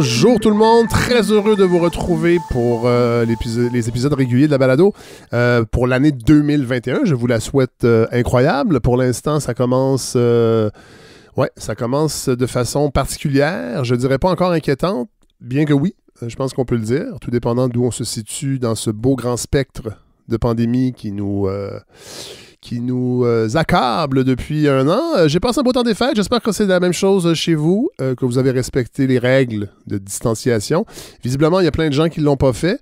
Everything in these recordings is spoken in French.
Bonjour tout le monde, très heureux de vous retrouver pour les épisodes réguliers de la balado pour l'année 2021. Je vous la souhaite incroyable. Pour l'instant, ça commence de façon particulière. Je dirais pas encore inquiétante, bien que oui, je pense qu'on peut le dire, tout dépendant d'où on se situe dans ce beau grand spectre de pandémie qui nous accable depuis un an. J'ai passé un beau temps des fêtes. J'espère que c'est la même chose chez vous, que vous avez respecté les règles de distanciation. Visiblement, il y a plein de gens qui ne l'ont pas fait.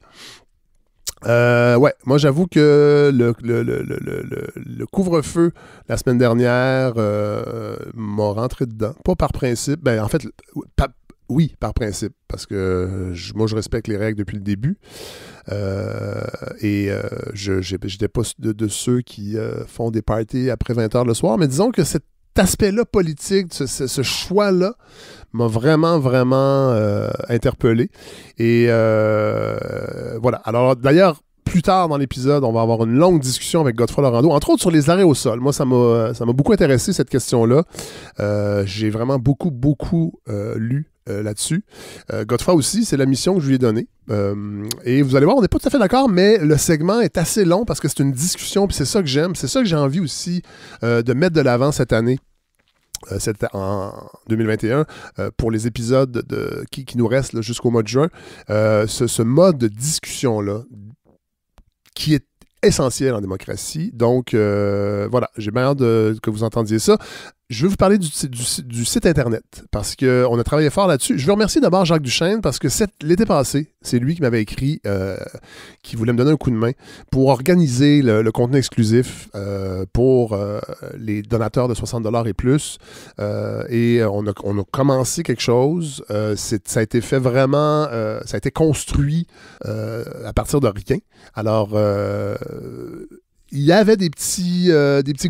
Moi j'avoue que le couvre-feu la semaine dernière m'a rentré dedans. Pas par principe. Ben, en fait, oui, par principe, parce que moi, je respecte les règles depuis le début. Je n'étais pas de ceux qui font des parties après 20h le soir, mais disons que cet aspect-là politique, ce choix-là, m'a vraiment, vraiment interpellé. Et voilà. Alors, d'ailleurs, plus tard dans l'épisode, on va avoir une longue discussion avec Godefroy Lorando, entre autres sur les arrêts au sol. Moi, ça m'a beaucoup intéressé, cette question-là. J'ai vraiment beaucoup lu là-dessus. Godefroy aussi, c'est la mission que je lui ai donnée. Et vous allez voir, on n'est pas tout à fait d'accord, mais le segment est assez long parce que c'est une discussion, puis c'est ça que j'aime, c'est ça que j'ai envie aussi de mettre de l'avant cette année. En 2021, pour les épisodes qui nous restent là, jusqu'au mois de juin, ce mode de discussion-là, qui est essentiel en démocratie. Donc, voilà, j'ai bien hâte que vous entendiez ça. Je vais vous parler du site Internet, parce qu'on a travaillé fort là-dessus. Je veux remercier d'abord Jacques Duchesne, parce que l'été passé, c'est lui qui m'avait écrit, qui voulait me donner un coup de main pour organiser le contenu exclusif pour les donateurs de 60$ et plus. Et on a commencé quelque chose. Ça a été fait vraiment, ça a été construit à partir de rien. Alors, il y avait des petits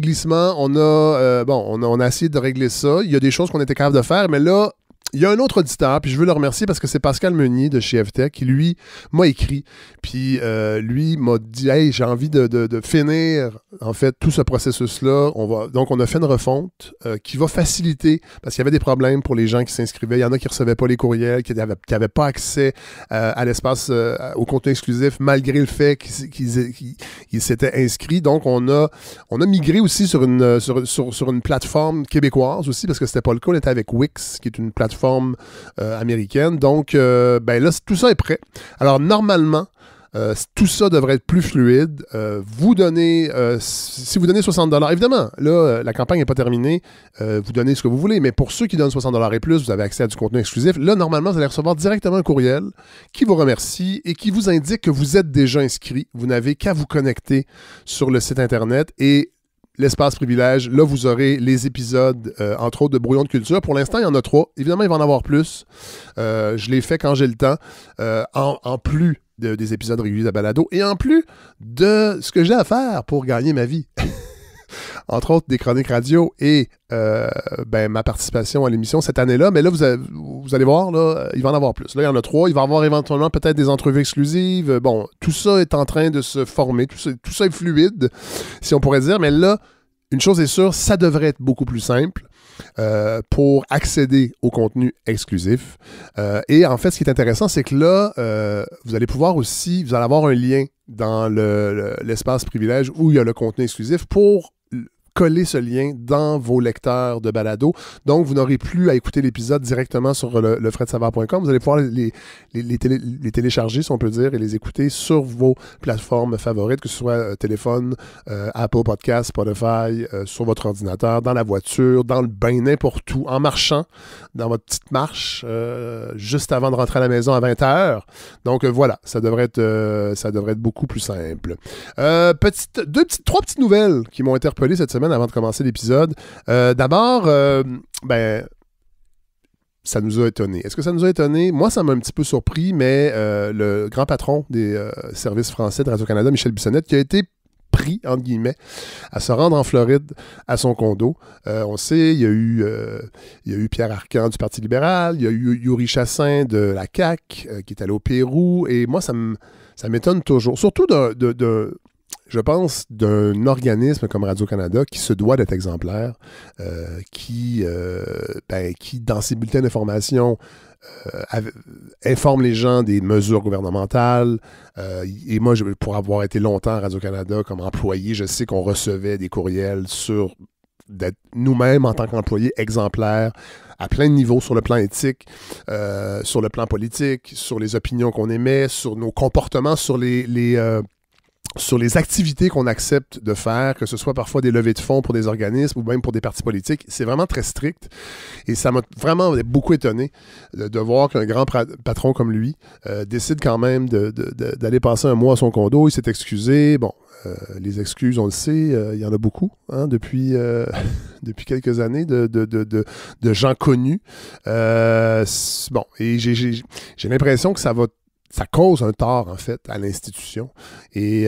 glissements. On a essayé de régler ça. Il y a des choses qu'on était capable de faire, mais là, il y a un autre auditeur, puis je veux le remercier parce que c'est Pascal Meunier de chez FTech qui, lui, m'a écrit. Puis lui m'a dit « Hey, j'ai envie de finir, en fait, tout ce processus-là. » Donc, on a fait une refonte qui va faciliter, parce qu'il y avait des problèmes pour les gens qui s'inscrivaient. Il y en a qui ne recevaient pas les courriels, qui n'avaient pas accès à l'espace, au contenu exclusif, malgré le fait qu'ils s'étaient inscrits. Donc, on a migré aussi sur une plateforme québécoise aussi, parce que c'était pas le cas. On était avec Wix, qui est une plateforme américaine. Donc, là, tout ça est prêt. Alors, normalement, tout ça devrait être plus fluide. Si vous donnez 60$, évidemment, là, la campagne n'est pas terminée. Vous donnez ce que vous voulez, mais pour ceux qui donnent 60$ et plus, vous avez accès à du contenu exclusif. Là, normalement, vous allez recevoir directement un courriel qui vous remercie et qui vous indique que vous êtes déjà inscrit. Vous n'avez qu'à vous connecter sur le site Internet et l'espace privilège, là, vous aurez les épisodes, entre autres, de Brouillon de culture. Pour l'instant, il y en a 3. Évidemment, il va en avoir plus. Je les fais quand j'ai le temps, en plus des épisodes réguliers de la balado et en plus de ce que j'ai à faire pour gagner ma vie. Entre autres, des chroniques radio et ma participation à l'émission cette année-là. Mais là, vous allez voir, là, il va en avoir plus. Là, il y en a 3. Il va y avoir éventuellement peut-être des entrevues exclusives. Bon, tout ça est en train de se former. Tout ça est fluide, si on pourrait dire. Mais là, une chose est sûre, ça devrait être beaucoup plus simple pour accéder au contenu exclusif. Et en fait, ce qui est intéressant, c'est que là, vous allez avoir un lien dans l'espace privilège où il y a le contenu exclusif pour coller ce lien dans vos lecteurs de balado. Donc, vous n'aurez plus à écouter l'épisode directement sur lefredsavard.com. Vous allez pouvoir les télécharger, si on peut dire, et les écouter sur vos plateformes favorites, que ce soit téléphone, Apple Podcast, Spotify, sur votre ordinateur, dans la voiture, dans le bain, n'importe où, en marchant, dans votre petite marche, juste avant de rentrer à la maison à 20h. Donc, voilà, ça devrait être beaucoup plus simple. Trois petites nouvelles qui m'ont interpellé cette semaine avant de commencer l'épisode. D'abord, ça nous a étonnés. Est-ce que ça nous a étonnés? Moi, ça m'a un petit peu surpris, mais le grand patron des services français de Radio-Canada, Michel Bissonnette, qui a été pris, entre guillemets, à se rendre en Floride à son condo. On sait, il y a eu Pierre Arcan du Parti libéral, il y a eu Yuri Chassin de la CAQ qui est allé au Pérou, et moi, ça m'étonne toujours. Surtout je pense, d'un organisme comme Radio-Canada qui se doit d'être exemplaire, qui, dans ses bulletins d'information, informe les gens des mesures gouvernementales. Et moi, pour avoir été longtemps à Radio-Canada comme employé, je sais qu'on recevait des courriels sur d'être nous-mêmes en tant qu'employés exemplaires à plein de niveaux, sur le plan éthique, sur le plan politique, sur les opinions qu'on émet, sur nos comportements, sur les activités qu'on accepte de faire, que ce soit parfois des levées de fonds pour des organismes ou même pour des partis politiques. C'est vraiment très strict. Et ça m'a vraiment beaucoup étonné de voir qu'un grand patron comme lui décide quand même d'aller passer un mois à son condo. Il s'est excusé. Bon, les excuses, on le sait, il y en a beaucoup depuis quelques années de gens connus. Bon, et j'ai l'impression que ça cause un tort, en fait, à l'institution. Et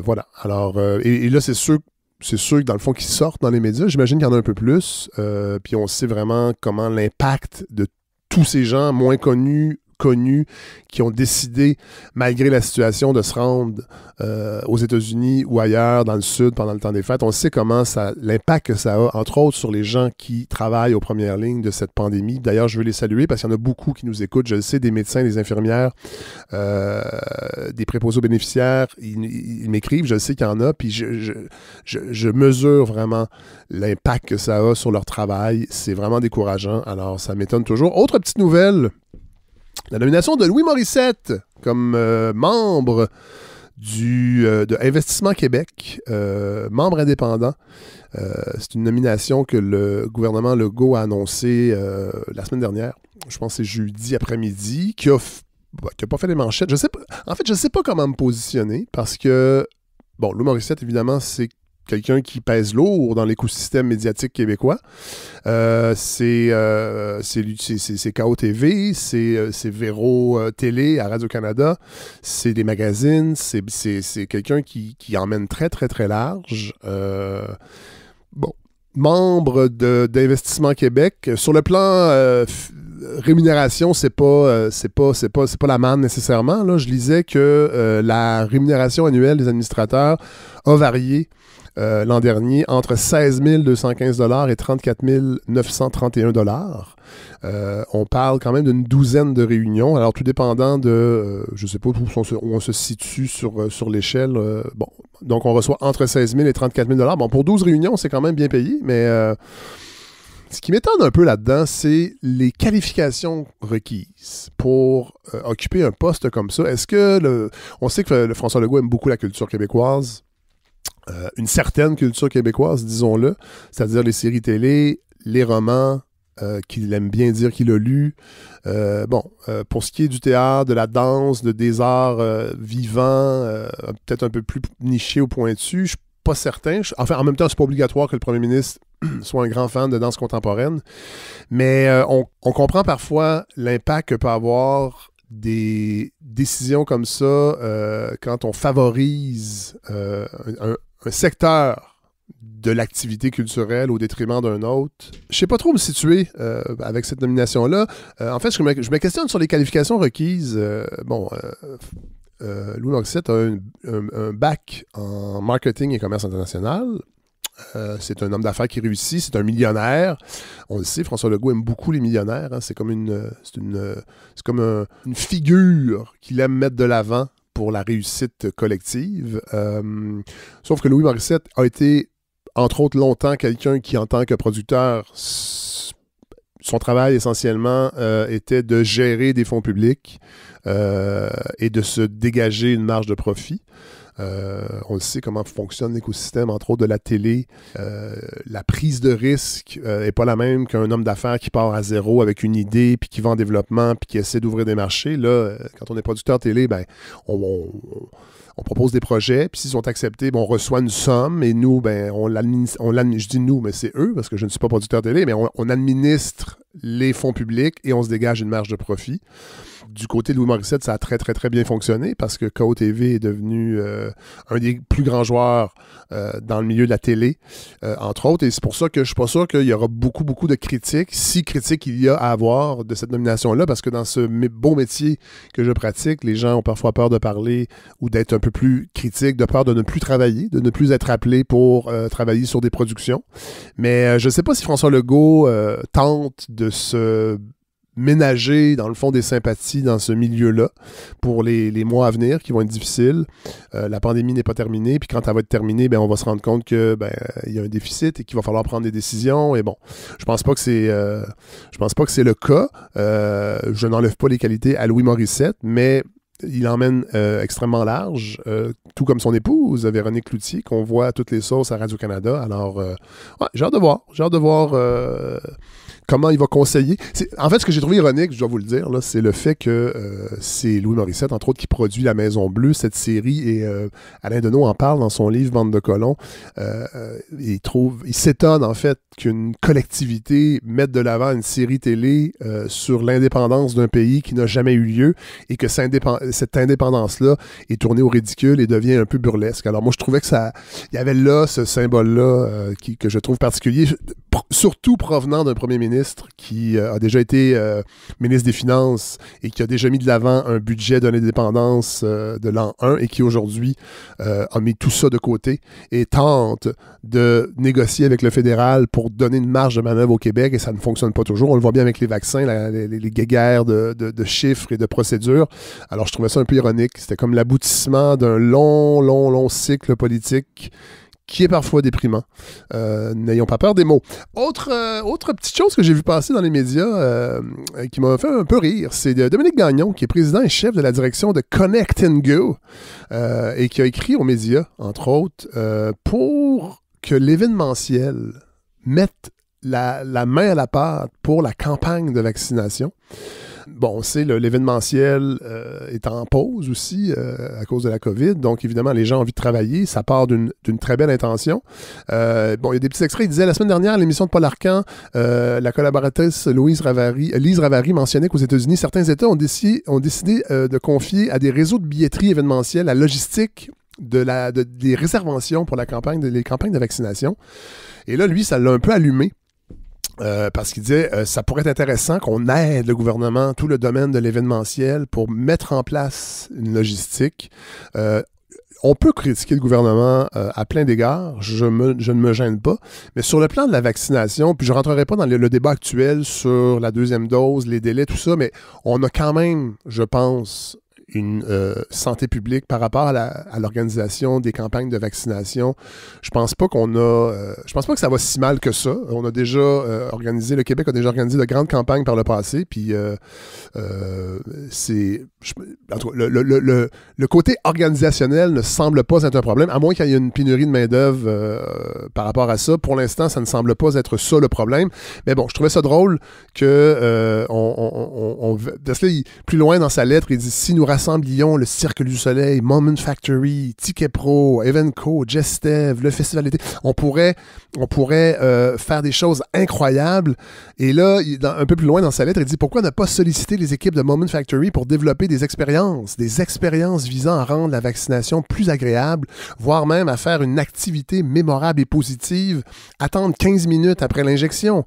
voilà. Alors, et là, c'est sûr que dans le fond, qu'ils sortent dans les médias. J'imagine qu'il y en a un peu plus. Puis on sait vraiment comment l'impact de tous ces gens moins connus, qui ont décidé, malgré la situation, de se rendre aux États-Unis ou ailleurs, dans le Sud, pendant le temps des fêtes. On sait comment l'impact que ça a, entre autres, sur les gens qui travaillent aux premières lignes de cette pandémie. D'ailleurs, je veux les saluer parce qu'il y en a beaucoup qui nous écoutent. Je le sais, des médecins, des infirmières, des préposés aux bénéficiaires, ils m'écrivent, je le sais qu'il y en a, puis je mesure vraiment l'impact que ça a sur leur travail. C'est vraiment décourageant. Alors, ça m'étonne toujours. Autre petite nouvelle, la nomination de Louis Morissette comme membre de Investissement Québec, membre indépendant. C'est une nomination que le gouvernement Legault a annoncée la semaine dernière. Je pense que c'est jeudi après-midi, qui a pas fait les manchettes. Je sais pas comment me positionner parce que, bon, Louis Morissette, évidemment, c'est quelqu'un qui pèse lourd dans l'écosystème médiatique québécois. C'est KO TV, c'est Véro Télé à Radio-Canada, c'est des magazines, c'est quelqu'un qui emmène très, très, très large. Bon, membre d'Investissement Québec. Sur le plan rémunération, c'est pas la manne nécessairement. Là. Je lisais que la rémunération annuelle des administrateurs a varié l'an dernier entre 16 215 $ et 34 931 $. On parle quand même d'une douzaine de réunions. Alors, tout dépendant de, je ne sais pas où on se situe sur l'échelle. Bon, donc, on reçoit entre 16 000 et 34 000 $. Bon, pour 12 réunions, c'est quand même bien payé, mais ce qui m'étonne un peu là-dedans, c'est les qualifications requises pour occuper un poste comme ça. Est-ce que on sait que François Legault aime beaucoup la culture québécoise, une certaine culture québécoise, disons-le, c'est-à-dire les séries télé, les romans, qu'il aime bien dire qu'il a lu. Pour ce qui est du théâtre, de la danse, des arts vivants, peut-être un peu plus niché ou pointu, je ne suis pas certain. Enfin, en même temps, c'est pas obligatoire que le premier ministre soit un grand fan de danse contemporaine, mais on comprend parfois l'impact que peut avoir des décisions comme ça quand on favorise un secteur de l'activité culturelle au détriment d'un autre. Je ne sais pas trop où me situer avec cette nomination-là. En fait, je me questionne sur les qualifications requises. Louis Morissette a un bac en marketing et commerce international. C'est un homme d'affaires qui réussit, c'est un millionnaire. On le sait, François Legault aime beaucoup les millionnaires. Hein. C'est comme une figure qu'il aime mettre de l'avant pour la réussite collective. Sauf que Louis Morissette a été, entre autres, longtemps quelqu'un qui, en tant que producteur, son travail essentiellement était de gérer des fonds publics et de se dégager une marge de profit. On le sait comment fonctionne l'écosystème, entre autres de la télé. La prise de risque n'est pas la même qu'un homme d'affaires qui part à zéro avec une idée, puis qui va en développement, puis qui essaie d'ouvrir des marchés. Là, quand on est producteur télé, ben, on propose des projets, puis s'ils sont acceptés, ben, on reçoit une somme, et nous, ben, je dis nous, mais c'est eux, parce que je ne suis pas producteur télé, mais on administre les fonds publics et on se dégage une marge de profit. Du côté de Louis Morissette, ça a très, très, très bien fonctionné parce que KO TV est devenu un des plus grands joueurs dans le milieu de la télé, entre autres. Et c'est pour ça que je suis pas sûr qu'il y aura beaucoup, beaucoup de critiques, si critiques il y a à avoir de cette nomination-là, parce que dans ce beau métier que je pratique, les gens ont parfois peur de parler ou d'être un peu plus critiques, de peur de ne plus travailler, de ne plus être appelé pour travailler sur des productions. Mais je ne sais pas si François Legault tente de se ménager, dans le fond, des sympathies dans ce milieu-là pour les mois à venir qui vont être difficiles. La pandémie n'est pas terminée, puis quand elle va être terminée, ben, on va se rendre compte que il y a un déficit et qu'il va falloir prendre des décisions. Et bon, je pense pas que c'est le cas. Je n'enlève pas les qualités à Louis Morissette, mais il emmène extrêmement large, tout comme son épouse, Véronique Cloutier, qu'on voit à toutes les sauces à Radio-Canada. Alors, ouais, j'ai hâte de voir. J'ai hâte de voir comment il va conseiller. En fait, ce que j'ai trouvé ironique, je dois vous le dire, là, c'est le fait que c'est Louis Morissette, entre autres, qui produit La Maison Bleue, cette série, et Alain Deneau en parle dans son livre Bande de colons. Il s'étonne, en fait, qu'une collectivité mette de l'avant une série télé sur l'indépendance d'un pays qui n'a jamais eu lieu et que cette indépendance-là est tournée au ridicule et devient un peu burlesque. Alors moi, je trouvais que il y avait là ce symbole-là que je trouve particulier, surtout provenant d'un premier ministre qui a déjà été ministre des Finances et qui a déjà mis de l'avant un budget de l'indépendance de l'an 1 et qui aujourd'hui a mis tout ça de côté et tente de négocier avec le fédéral pour donner une marge de manœuvre au Québec, et ça ne fonctionne pas toujours. On le voit bien avec les vaccins, les guéguerres de chiffres et de procédures. Alors je trouvais ça un peu ironique. C'était comme l'aboutissement d'un long cycle politique qui est parfois déprimant. N'ayons pas peur des mots. Autre petite chose que j'ai vu passer dans les médias qui m'a fait un peu rire, c'est Dominique Gagnon, qui est président et chef de la direction de Connect and Go, et qui a écrit aux médias, entre autres, pour que l'événementiel mette la main à la pâte pour la campagne de vaccination. Bon, on sait, l'événementiel est en pause aussi à cause de la COVID. Donc, évidemment, les gens ont envie de travailler. Ça part d'une très belle intention. Bon, il y a des petits extraits. Il disait, la semaine dernière, à l'émission de Paul Arcand, la collaboratrice Lise Ravary mentionnait qu'aux États-Unis, certains États ont décidé de confier à des réseaux de billetterie événementielle la logistique des réservations pour les campagnes de vaccination. Et là, lui, ça l'a un peu allumé. Parce qu'il disait ça pourrait être intéressant qu'on aide le gouvernement, tout le domaine de l'événementiel, pour mettre en place une logistique. On peut critiquer le gouvernement à plein d'égards, je ne me gêne pas, mais sur le plan de la vaccination, puis je ne rentrerai pas dans le débat actuel sur la deuxième dose, les délais, tout ça, mais on a quand même, je pense, une santé publique par rapport à l'organisation des campagnes de vaccination. Je pense pas que ça va si mal que ça. On a déjà le Québec a déjà organisé de grandes campagnes par le passé, puis le côté organisationnel ne semble pas être un problème, à moins qu'il y ait une pénurie de main-d'œuvre par rapport à ça. Pour l'instant, ça ne semble pas être ça le problème. Mais bon, je trouvais ça drôle que parce que là, plus loin dans sa lettre, il dit, si nous rassemblions le Cirque du Soleil, Moment Factory, Ticket Pro, Evenco, Gestev, le Festival d'été, on pourrait faire des choses incroyables. Et là, un peu plus loin dans sa lettre, il dit, pourquoi ne pas solliciter les équipes de Moment Factory pour développer des expériences visant à rendre la vaccination plus agréable, voire même à faire une activité mémorable et positive, attendre 15 minutes après l'injection,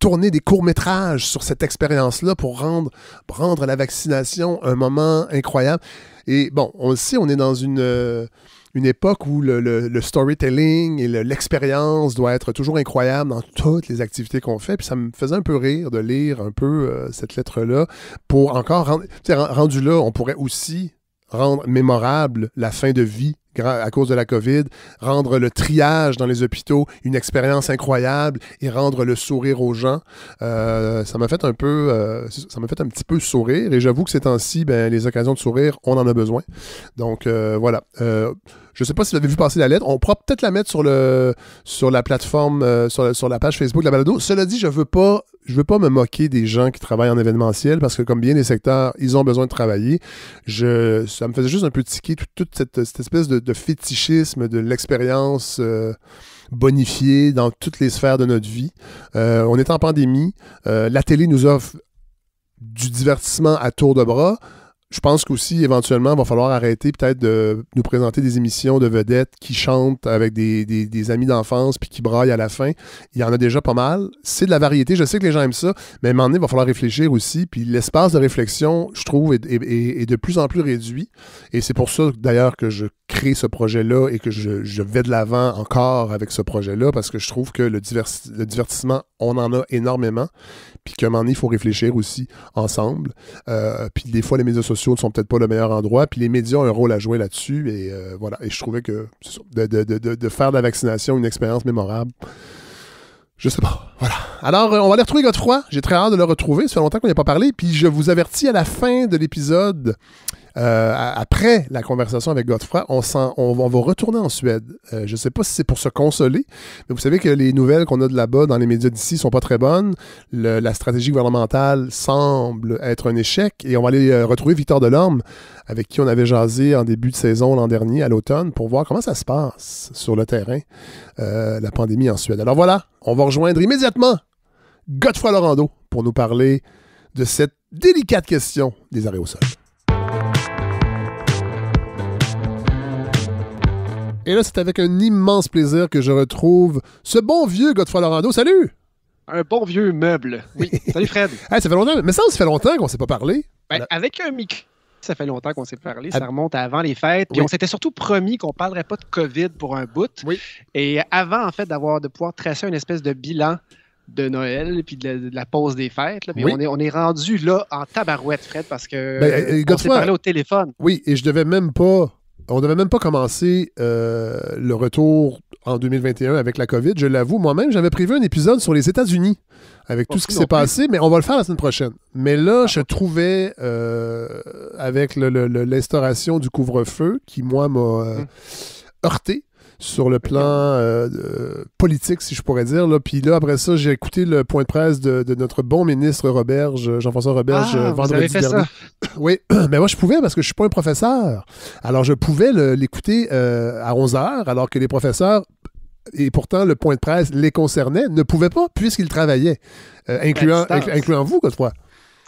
tourner des courts-métrages sur cette expérience-là pour rendre la vaccination un moment incroyable. Et bon, on le sait, on est dans une époque où le storytelling et l'expérience doit être toujours incroyable dans toutes les activités qu'on fait. Puis ça me faisait un peu rire de lire un peu cette lettre-là pour encore rendu là, on pourrait aussi rendre mémorable la fin de vie à cause de la COVID, rendre le triage dans les hôpitaux une expérience incroyable et rendre le sourire aux gens. Ça m'a fait un petit peu sourire, et j'avoue que ces temps-ci, les occasions de sourire, on en a besoin. Donc voilà. Je ne sais pas si vous avez vu passer la lettre. On pourra peut-être la mettre sur la plateforme, sur la page Facebook de la balado. Cela dit, je veux pas me moquer des gens qui travaillent en événementiel, parce que comme bien des secteurs, ils ont besoin de travailler. Ça me faisait juste un peu tiquer toute cette espèce de fétichisme de l'expérience bonifiée dans toutes les sphères de notre vie. On est en pandémie. La télé nous offre du divertissement à tour de bras. Je pense qu'aussi, éventuellement, il va falloir arrêter peut-être de nous présenter des émissions de vedettes qui chantent avec des amis d'enfance puis qui braillent à la fin. Il y en a déjà pas mal. C'est de la variété. Je sais que les gens aiment ça, mais à un moment donné, il va falloir réfléchir aussi. Puis l'espace de réflexion, je trouve, est de plus en plus réduit. Et c'est pour ça, d'ailleurs, que je crée ce projet-là et que je vais de l'avant encore avec ce projet-là parce que je trouve que le divertissement, on en a énormément. Puis qu'à un moment donné, il faut réfléchir aussi ensemble. Puis des fois, les médias sociaux ne sont peut-être pas le meilleur endroit. Puis les médias ont un rôle à jouer là-dessus. Et voilà. Et je trouvais que de faire de la vaccination une expérience mémorable, je sais pas. Voilà. Alors, on va aller retrouver Godefroy. J'ai très hâte de le retrouver. Ça fait longtemps qu'on n'y a pas parlé. Puis je vous avertis à la fin de l'épisode, après la conversation avec Godefroy, on va retourner en Suède. Je ne sais pas si c'est pour se consoler, mais vous savez que les nouvelles qu'on a de là-bas dans les médias d'ici sont pas très bonnes. La stratégie gouvernementale semble être un échec et on va aller retrouver Victor Delorme, avec qui on avait jasé en début de saison l'an dernier, à l'automne, pour voir comment ça se passe sur le terrain, la pandémie en Suède. Alors voilà, on va rejoindre immédiatement Godefroy Lorando pour nous parler de cette délicate question des arrêts au sol. Et là, c'est avec un immense plaisir que je retrouve ce bon vieux Godefroy Lorando. Salut! Un bon vieux meuble. Oui. Salut Fred. Hey, ça fait longtemps, mais ça fait longtemps qu'on ne s'est pas parlé. Ben, avec un micro, ça fait longtemps qu'on s'est parlé. Ça remonte à avant les fêtes. Puis on s'était surtout promis qu'on ne parlerait pas de COVID pour un bout. Oui. Et avant, en fait, de pouvoir tracer une espèce de bilan de Noël puis de la pause des fêtes. Là. Puis on est rendu là en tabarouette, Fred, parce que on s'est parlé au téléphone. Oui, et on devait même pas commencer le retour en 2021 avec la COVID. Je l'avoue, moi-même, j'avais prévu un épisode sur les États-Unis avec tout ce qui s'est passé, mais on va le faire la semaine prochaine. Mais là, je trouvais, avec l'instauration du couvre-feu, qui, moi, m'a heurté sur le plan politique, si je pourrais dire. Là. Puis là, après ça, j'ai écouté le point de presse de notre bon ministre Jean-François Roberge, vendredi dernier. Oui, mais moi, je pouvais parce que je ne suis pas un professeur. Alors, je pouvais l'écouter à 11h, alors que les professeurs, et pourtant, le point de presse les concernait, ne pouvaient pas puisqu'ils travaillaient, incluant vous, Godefroy.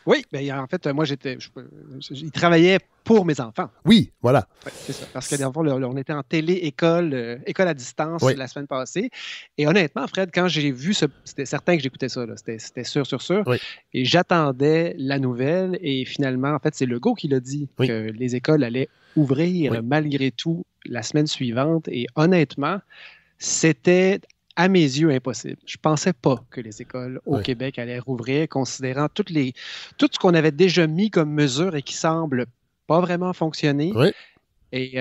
Oui, bien, en fait, moi, il travaillait pour mes enfants. Oui, voilà. Ouais, c'est ça. Parce que dans le fond, on était en télé-école, école à distance la semaine passée. Et honnêtement, Fred, quand j'ai vu c'était certain que j'écoutais ça. Là. C'était sûr. Oui. Et j'attendais la nouvelle. Et finalement, en fait, c'est Legault qui l'a dit que les écoles allaient ouvrir malgré tout la semaine suivante. Et honnêtement, c'était à mes yeux, impossible. Je ne pensais pas que les écoles au Québec allaient rouvrir, considérant tout ce qu'on avait déjà mis comme mesure et qui semble pas vraiment fonctionner. Oui. Et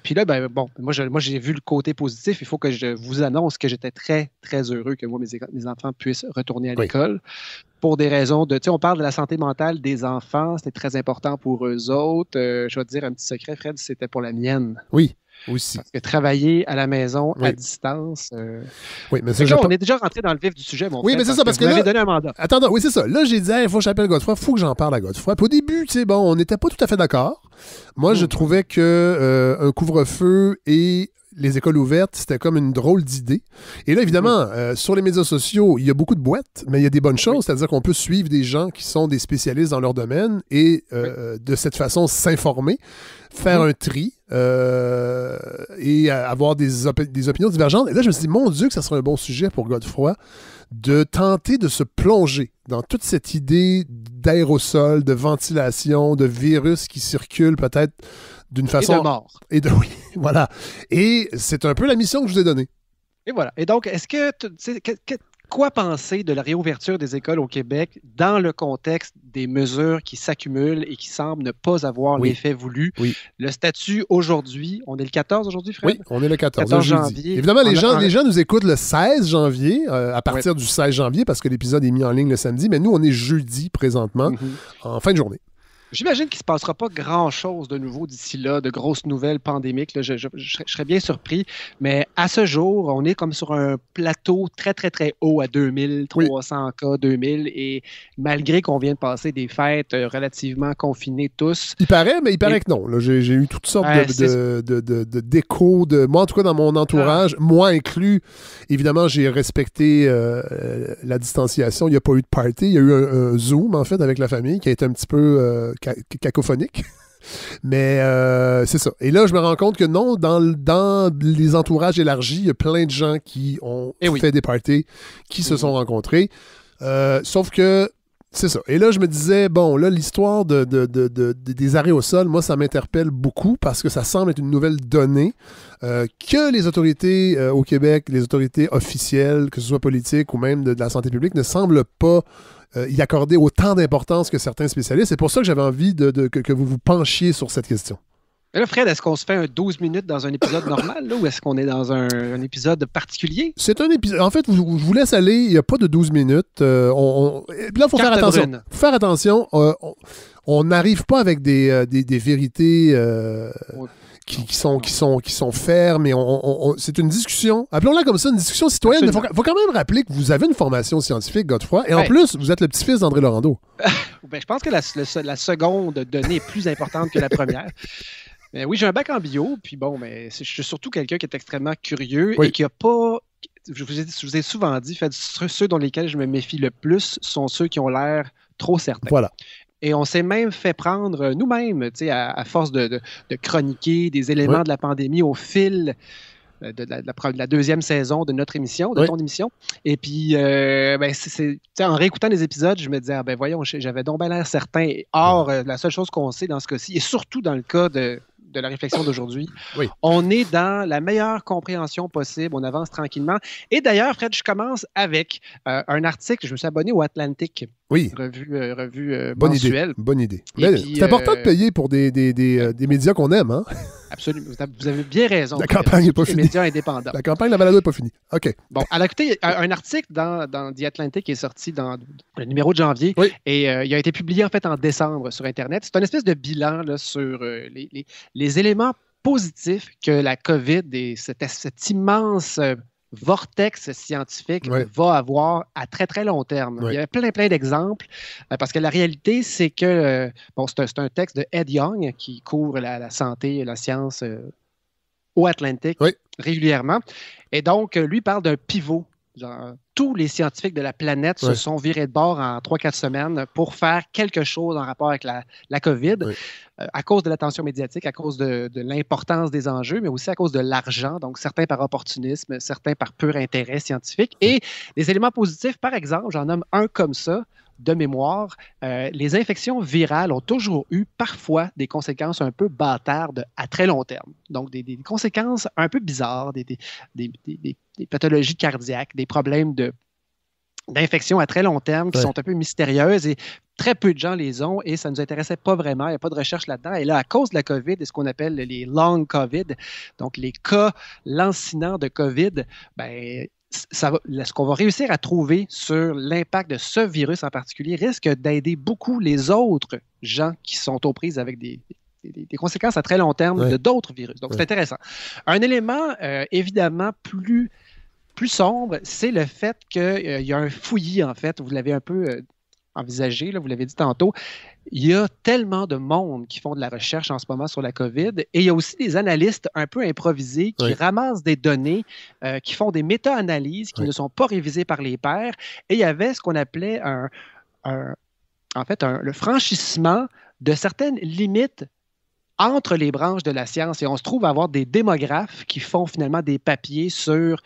puis là, moi j'ai vu le côté positif. Il faut que je vous annonce que j'étais très, très heureux que moi, mes enfants puissent retourner à l'école. Pour des raisons on parle de la santé mentale des enfants, c'était très important pour eux autres. Je vais te dire un petit secret, Fred, c'était pour la mienne. Oui. Aussi. Parce que travailler à la maison, à distance. Oui, mais ça, là, on est déjà rentré dans le vif du sujet, mon frère. Oui, mais c'est ça, parce que là. Donné un mandat. Attends, oui, c'est ça. Là, j'ai dit, il faut que j'appelle Godefroy, il faut que j'en parle à Godefroy. Puis au début, on n'était pas tout à fait d'accord. Moi, je trouvais que un couvre-feu et les écoles ouvertes, c'était comme une drôle d'idée. Et là, évidemment, sur les médias sociaux, il y a beaucoup de boîtes, mais il y a des bonnes choses, c'est-à-dire qu'on peut suivre des gens qui sont des spécialistes dans leur domaine et de cette façon s'informer, faire un tri et avoir des opinions divergentes. Et là, je me suis dit, mon Dieu, que ça serait un bon sujet pour Godefroy de tenter de se plonger dans toute cette idée d'aérosol, de ventilation, de virus qui circulent peut-être d'une façon... Et de mort. Oui, voilà. Et c'est un peu la mission que je vous ai donnée. Et voilà. Et donc, est-ce que... Quoi penser de la réouverture des écoles au Québec dans le contexte des mesures qui s'accumulent et qui semblent ne pas avoir l'effet voulu? Oui. Le statut aujourd'hui, on est le 14 aujourd'hui, Fred? Oui, on est le 14 janvier. Évidemment, les gens nous écoutent le 16 janvier, à partir du 16 janvier, parce que l'épisode est mis en ligne le samedi, mais nous, on est jeudi présentement, en fin de journée. J'imagine qu'il ne se passera pas grand-chose de nouveau d'ici là, de grosses nouvelles pandémiques. Là. Je serais bien surpris. Mais à ce jour, on est comme sur un plateau très, très, très haut à 2300 cas, 2000. Et malgré qu'on vient de passer des fêtes relativement confinées tous. Il paraît, mais il paraît que non. Là, j'ai eu toutes sortes d'échos. Moi, en tout cas, dans mon entourage, moi inclus, évidemment, j'ai respecté la distanciation. Il n'y a pas eu de party. Il y a eu un Zoom, en fait, avec la famille qui a été un petit peu cacophonique. Mais c'est ça. Et là, je me rends compte que non, dans les entourages élargis, il y a plein de gens qui ont fait des parties, qui se sont rencontrés. Sauf que c'est ça. Et là, je me disais, bon, là, l'histoire des arrêts au sol, moi, ça m'interpelle beaucoup parce que ça semble être une nouvelle donnée que les autorités au Québec, les autorités officielles, que ce soit politiques ou même de la santé publique, ne semblent pas y accorder autant d'importance que certains spécialistes. C'est pour ça que j'avais envie que vous vous penchiez sur cette question. Et là, Fred, est-ce qu'on se fait un 12 minutes dans un épisode normal là, ou est-ce qu'on est dans un épisode particulier? C'est un épisode. En fait, je vous laisse aller. Il n'y a pas de 12 minutes. Là, il faut faire attention. Faut faire attention. On n'arrive pas avec des vérités qui sont fermes. Et c'est une discussion. Appelons-la comme ça, une discussion citoyenne. Il faut quand même rappeler que vous avez une formation scientifique, Godefroy. Et en plus, vous êtes le petit-fils d'André Laurando. Je pense que la seconde donnée est plus importante que la première. Mais oui, j'ai un bac en bio, puis bon, mais je suis surtout quelqu'un qui est extrêmement curieux et qui n'a pas. Je vous ai souvent dit, ceux dont lesquels je me méfie le plus sont ceux qui ont l'air trop certains. Voilà. Et on s'est même fait prendre nous-mêmes, à force de chroniquer des éléments de la pandémie au fil de la deuxième saison de notre émission, de ton émission. Et puis, en réécoutant les épisodes, je me disais, voyons, j'avais donc bien l'air certain. Or, la seule chose qu'on sait dans ce cas-ci, et surtout dans le cas de la réflexion d'aujourd'hui, on est dans la meilleure compréhension possible, on avance tranquillement. Et d'ailleurs, Fred, je commence avec un article, je me suis abonné au Atlantic, revue mensuelle. Bonne idée. C'est important de payer pour des médias qu'on aime, hein? Absolument. Vous avez bien raison. La campagne n'est pas finie. Les médias indépendants. La campagne de la balado n'est pas finie. OK. Bon, alors écoutez, un article dans The Atlantic est sorti dans le numéro de janvier et il a été publié en fait en décembre sur Internet. C'est une espèce de bilan là, sur les éléments positifs que la COVID et cet immense vortex scientifique va avoir à très, très long terme. Il y a plein d'exemples, parce que la réalité, c'est que, c'est un texte de Ed Young qui couvre la santé et la science au Atlantic régulièrement. Et donc, lui parle d'un pivot. Tous les scientifiques de la planète se sont virés de bord en 3-4 semaines pour faire quelque chose en rapport avec la COVID, à cause de l'attention médiatique, à cause de l'importance des enjeux, mais aussi à cause de l'argent, donc certains par opportunisme, certains par pur intérêt scientifique. Et les éléments positifs, par exemple, j'en nomme un comme ça, de mémoire, les infections virales ont toujours eu parfois des conséquences un peu bâtardes à très long terme. Donc, des conséquences un peu bizarres, des pathologies cardiaques, des problèmes d'infection à très long terme qui sont un peu mystérieuses et très peu de gens les ont et ça ne nous intéressait pas vraiment. Il n'y a pas de recherche là-dedans. Et là, à cause de la COVID et ce qu'on appelle les long COVID, donc les cas lancinants de COVID, ce qu'on va réussir à trouver sur l'impact de ce virus en particulier risque d'aider beaucoup les autres gens qui sont aux prises avec des conséquences à très long terme de d'autres virus. Donc, c'est intéressant. Un élément, évidemment, plus sombre, c'est le fait qu'il y a un fouillis, en fait. Vous l'avez un peu envisagé, là, vous l'avez dit tantôt. Il y a tellement de monde qui font de la recherche en ce moment sur la COVID et il y a aussi des analystes un peu improvisés qui ramassent des données, qui font des méta-analyses qui ne sont pas révisées par les pairs. Et il y avait ce qu'on appelait le franchissement de certaines limites entre les branches de la science. Et on se trouve à avoir des démographes qui font finalement des papiers sur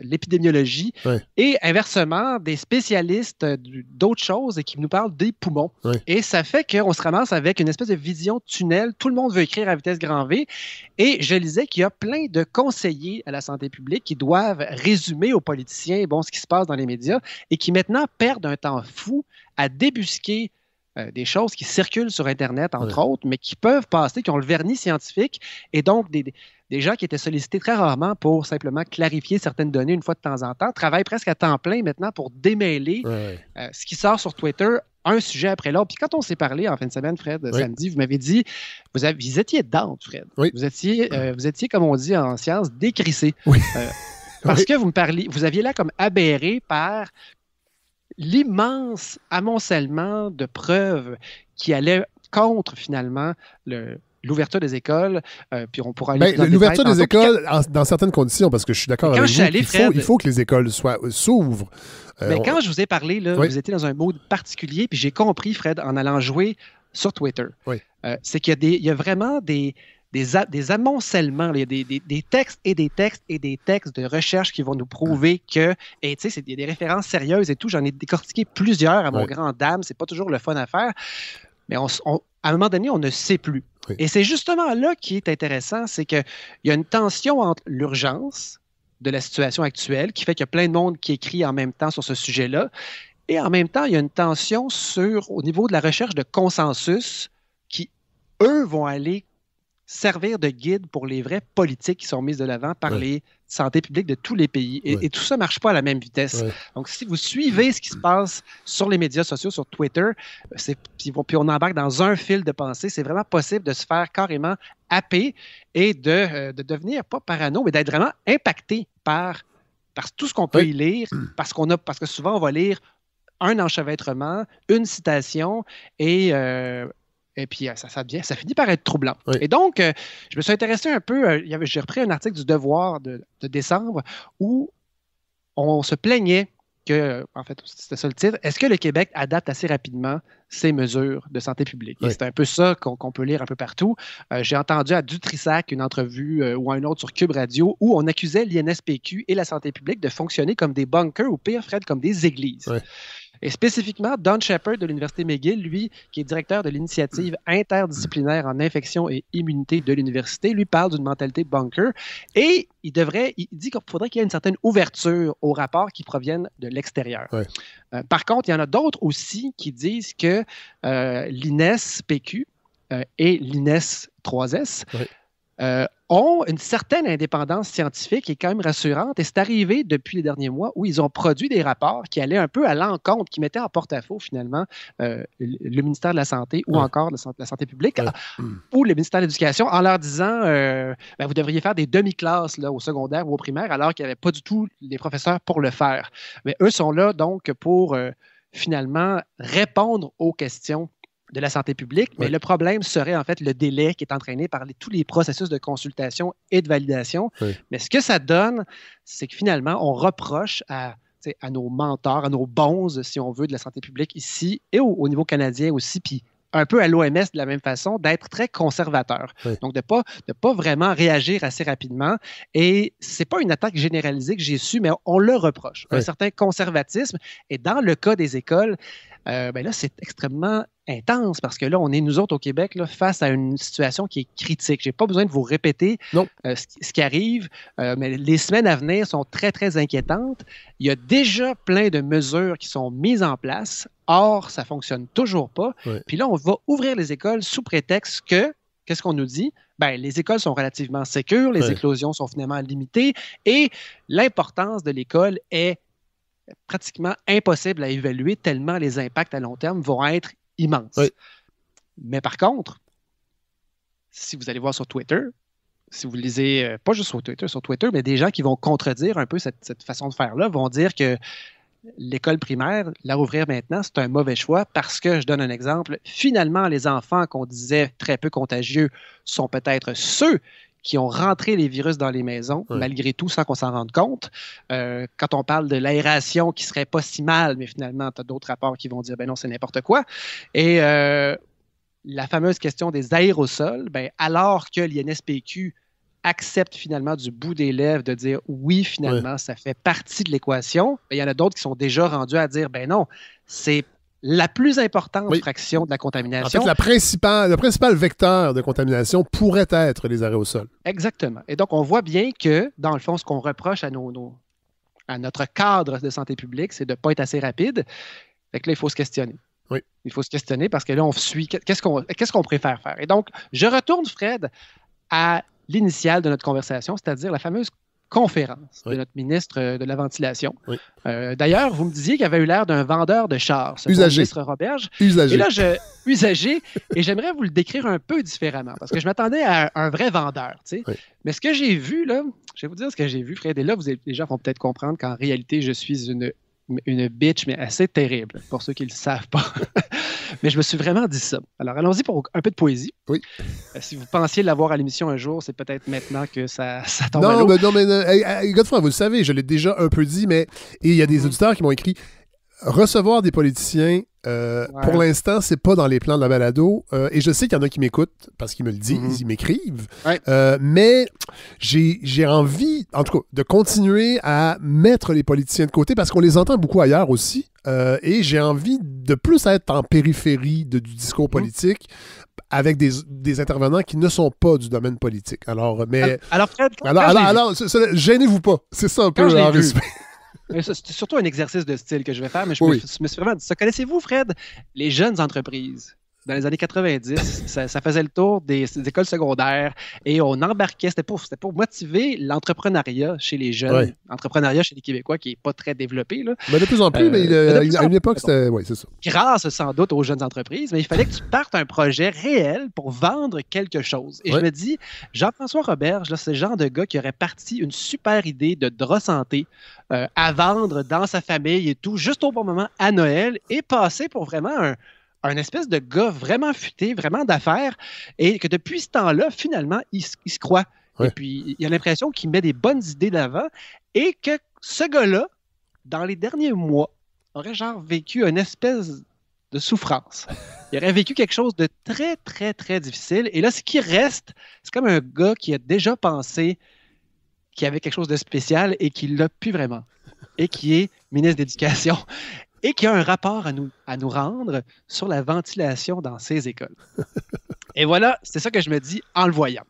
l'épidémiologie et inversement des spécialistes d'autres choses et qui nous parlent des poumons. Et ça fait qu'on se ramasse avec une espèce de vision tunnel. Tout le monde veut écrire à vitesse grand V. Et je lisais qu'il y a plein de conseillers à la santé publique qui doivent résumer aux politiciens ce qui se passe dans les médias et qui maintenant perdent un temps fou à débusquer des choses qui circulent sur Internet, entre autres, mais qui peuvent passer, qui ont le vernis scientifique, et donc des gens qui étaient sollicités très rarement pour simplement clarifier certaines données une fois de temps en temps, travaillent presque à temps plein maintenant pour démêler ce qui sort sur Twitter un sujet après l'autre. Puis quand on s'est parlé en fin de semaine, Fred, samedi, vous m'avez dit, vous étiez down, Fred. Oui. Vous étiez, comme on dit en sciences, décrissé. Oui. Parce que vous aviez là comme aberré par l'immense amoncellement de preuves qui allaient contre, finalement, l'ouverture des écoles, puis on pourra aller l'ouverture des écoles dans certaines conditions, parce que je suis d'accord avec vous, il faut que les écoles s'ouvrent. Mais quand je vous ai parlé, là, vous étiez dans un mode particulier, puis j'ai compris, Fred, en allant jouer sur Twitter, c'est qu'il y a vraiment des amoncellements, il y a des textes et des textes et des textes de recherche qui vont nous prouver que, et tu sais, il y a des références sérieuses et tout, j'en ai décortiqué plusieurs à mon grand dame, c'est pas toujours le fun à faire, mais à un moment donné, on ne sait plus. Oui. Et c'est justement là qui est intéressant, c'est qu'il y a une tension entre l'urgence de la situation actuelle, qui fait qu'il y a plein de monde qui écrit en même temps sur ce sujet-là, et en même temps, il y a une tension au niveau de la recherche de consensus qui, eux, vont aller servir de guide pour les vraies politiques qui sont mises de l'avant par les santé publique de tous les pays. Et tout ça ne marche pas à la même vitesse. Donc, si vous suivez ce qui se passe sur les médias sociaux, sur Twitter, puis on embarque dans un fil de pensée, c'est vraiment possible de se faire carrément happer et de devenir, pas parano, mais d'être vraiment impacté par tout ce qu'on peut y lire, parce que souvent, on va lire un enchevêtrement, une citation et puis, ça finit par être troublant. Oui. Et donc, je me suis intéressé un peu. J'ai repris un article du Devoir de décembre où on se plaignait que, en fait, c'était ça le titre, est-ce que le Québec adapte assez rapidement ses mesures de santé publique? Et c'est un peu ça qu'on peut lire un peu partout. J'ai entendu à Dutrissac une entrevue ou un autre sur Cube Radio où on accusait l'INSPQ et la santé publique de fonctionner comme des bunkers ou pire, Fred, comme des églises. Oui. Et spécifiquement, Don Shepard de l'Université McGill, lui, qui est directeur de l'initiative interdisciplinaire en infection et immunité de l'université, lui parle d'une mentalité bunker et il dit qu'il faudrait qu'il y ait une certaine ouverture aux rapports qui proviennent de l'extérieur. Ouais. Par contre, il y en a d'autres aussi qui disent que l'INES-PQ et l'INES-3S ont une certaine indépendance scientifique qui est quand même rassurante. Et c'est arrivé depuis les derniers mois où ils ont produit des rapports qui allaient un peu à l'encontre, qui mettaient en porte-à-faux finalement le ministère de la Santé ou encore la Santé publique ou le ministère de l'Éducation en leur disant vous devriez faire des demi-classes là, au secondaire ou au primaire alors qu'il n'y avait pas du tout les professeurs pour le faire. Mais eux sont là donc pour finalement répondre aux questions de la santé publique, mais le problème serait en fait le délai qui est entraîné par tous les processus de consultation et de validation. Oui. Mais ce que ça donne, c'est que finalement, on reproche à nos mentors, à nos bonzes, si on veut, de la santé publique ici et au niveau canadien aussi, puis un peu à l'OMS de la même façon, d'être très conservateur. Oui. Donc, de pas vraiment réagir assez rapidement. Et c'est pas une attaque généralisée que j'ai su, mais on le reproche. Oui. Un certain conservatisme. Et dans le cas des écoles, là, c'est extrêmement intense parce que là, on est, nous autres, au Québec, là, face à une situation qui est critique. Je n'ai pas besoin de vous répéter ce qui arrive, mais les semaines à venir sont très, très inquiétantes. Il y a déjà plein de mesures qui sont mises en place. Or, ça ne fonctionne toujours pas. Oui. Puis là, on va ouvrir les écoles sous prétexte que, qu'est-ce qu'on nous dit? Les écoles sont relativement sécures, les éclosions sont finalement limitées et l'importance de l'école est pratiquement impossible à évaluer tellement les impacts à long terme vont être immenses. Oui. Mais par contre, si vous allez voir sur Twitter, si vous lisez, pas juste sur Twitter, mais des gens qui vont contredire un peu cette façon de faire-là, vont dire que l'école primaire, la rouvrir maintenant, c'est un mauvais choix parce que, je donne un exemple, finalement, les enfants qu'on disait très peu contagieux sont peut-être ceux qui ont rentré les virus dans les maisons, malgré tout, sans qu'on s'en rende compte. Quand on parle de l'aération qui serait pas si mal, mais finalement, tu as d'autres rapports qui vont dire, non, c'est n'importe quoi. Et la fameuse question des aérosols, alors que l'INSPQ accepte finalement du bout des lèvres de dire oui, finalement, ça fait partie de l'équation, il y en a d'autres qui sont déjà rendus à dire, non, c'est la plus importante fraction de la contamination. En fait, le principal vecteur de contamination pourrait être les aérosols. Exactement. Et donc, on voit bien que, dans le fond, ce qu'on reproche à notre cadre de santé publique, c'est de ne pas être assez rapide. Fait que là, il faut se questionner. Oui. Il faut se questionner parce que là, on suit qu'est-ce qu'on préfère faire. Et donc, je retourne, Fred, à l'initiale de notre conversation, c'est-à-dire la fameuse conférence de notre ministre de la Ventilation. Oui. D'ailleurs, vous me disiez qu'il avait eu l'air d'un vendeur de chars, ce ministre Roberge. Usagé. Et là, usagé, et j'aimerais vous le décrire un peu différemment, parce que je m'attendais à un vrai vendeur, tu sais. Oui. Mais ce que j'ai vu, là, je vais vous dire ce que j'ai vu, Fred, et là, les gens vont peut-être comprendre qu'en réalité, je suis une bitch, mais assez terrible, pour ceux qui ne le savent pas. Mais je me suis vraiment dit ça. Alors, allons-y pour un peu de poésie. Oui. Si vous pensiez l'avoir à l'émission un jour, c'est peut-être maintenant que ça tombe à l'eau. Non, mais Godefroy, vous le savez, je l'ai déjà un peu dit, mais il y a des auditeurs qui m'ont écrit recevoir des politiciens, pour l'instant, c'est pas dans les plans de la balado. Et je sais qu'il y en a qui m'écoutent parce qu'ils me le disent, ils m'écrivent. Ouais. Mais j'ai envie, en tout cas, de continuer à mettre les politiciens de côté parce qu'on les entend beaucoup ailleurs aussi. Et j'ai envie de plus être en périphérie du discours politique avec des intervenants qui ne sont pas du domaine politique. Alors, Fred, gênez-vous pas. C'est ça un peu en respect. C'est surtout un exercice de style que je vais faire, mais je me suis vraiment dit ça. Connaissez-vous, Fred, les jeunes entreprises? Dans les années 90, ça faisait le tour des écoles secondaires et on embarquait, c'était pour motiver l'entrepreneuriat chez les jeunes, l'entrepreneuriat chez les Québécois qui n'est pas très développé. Là. Mais de plus en plus, à une époque, c'était... Oui, c'est ça. Grâce sans doute aux jeunes entreprises, mais il fallait que tu partes un projet réel pour vendre quelque chose. Et je me dis, Jean-François Roberge, là, c'est le genre de gars qui aurait parti une super idée de drap santé à vendre dans sa famille et tout, juste au bon moment à Noël et passer pour vraiment un espèce de gars vraiment futé, vraiment d'affaires, et que depuis ce temps-là, finalement, il se croit. Oui. Et puis, il a l'impression qu'il met des bonnes idées d'avant et que ce gars-là, dans les derniers mois, aurait genre vécu une espèce de souffrance. Il aurait vécu quelque chose de très, très, très difficile. Et là, ce qui reste, c'est comme un gars qui a déjà pensé qu'il y avait quelque chose de spécial et qui ne l'a plus vraiment. Et qui est ministre d'Éducation. Et qui a un rapport à nous rendre sur la ventilation dans ces écoles. Et voilà, c'est ça que je me dis en le voyant.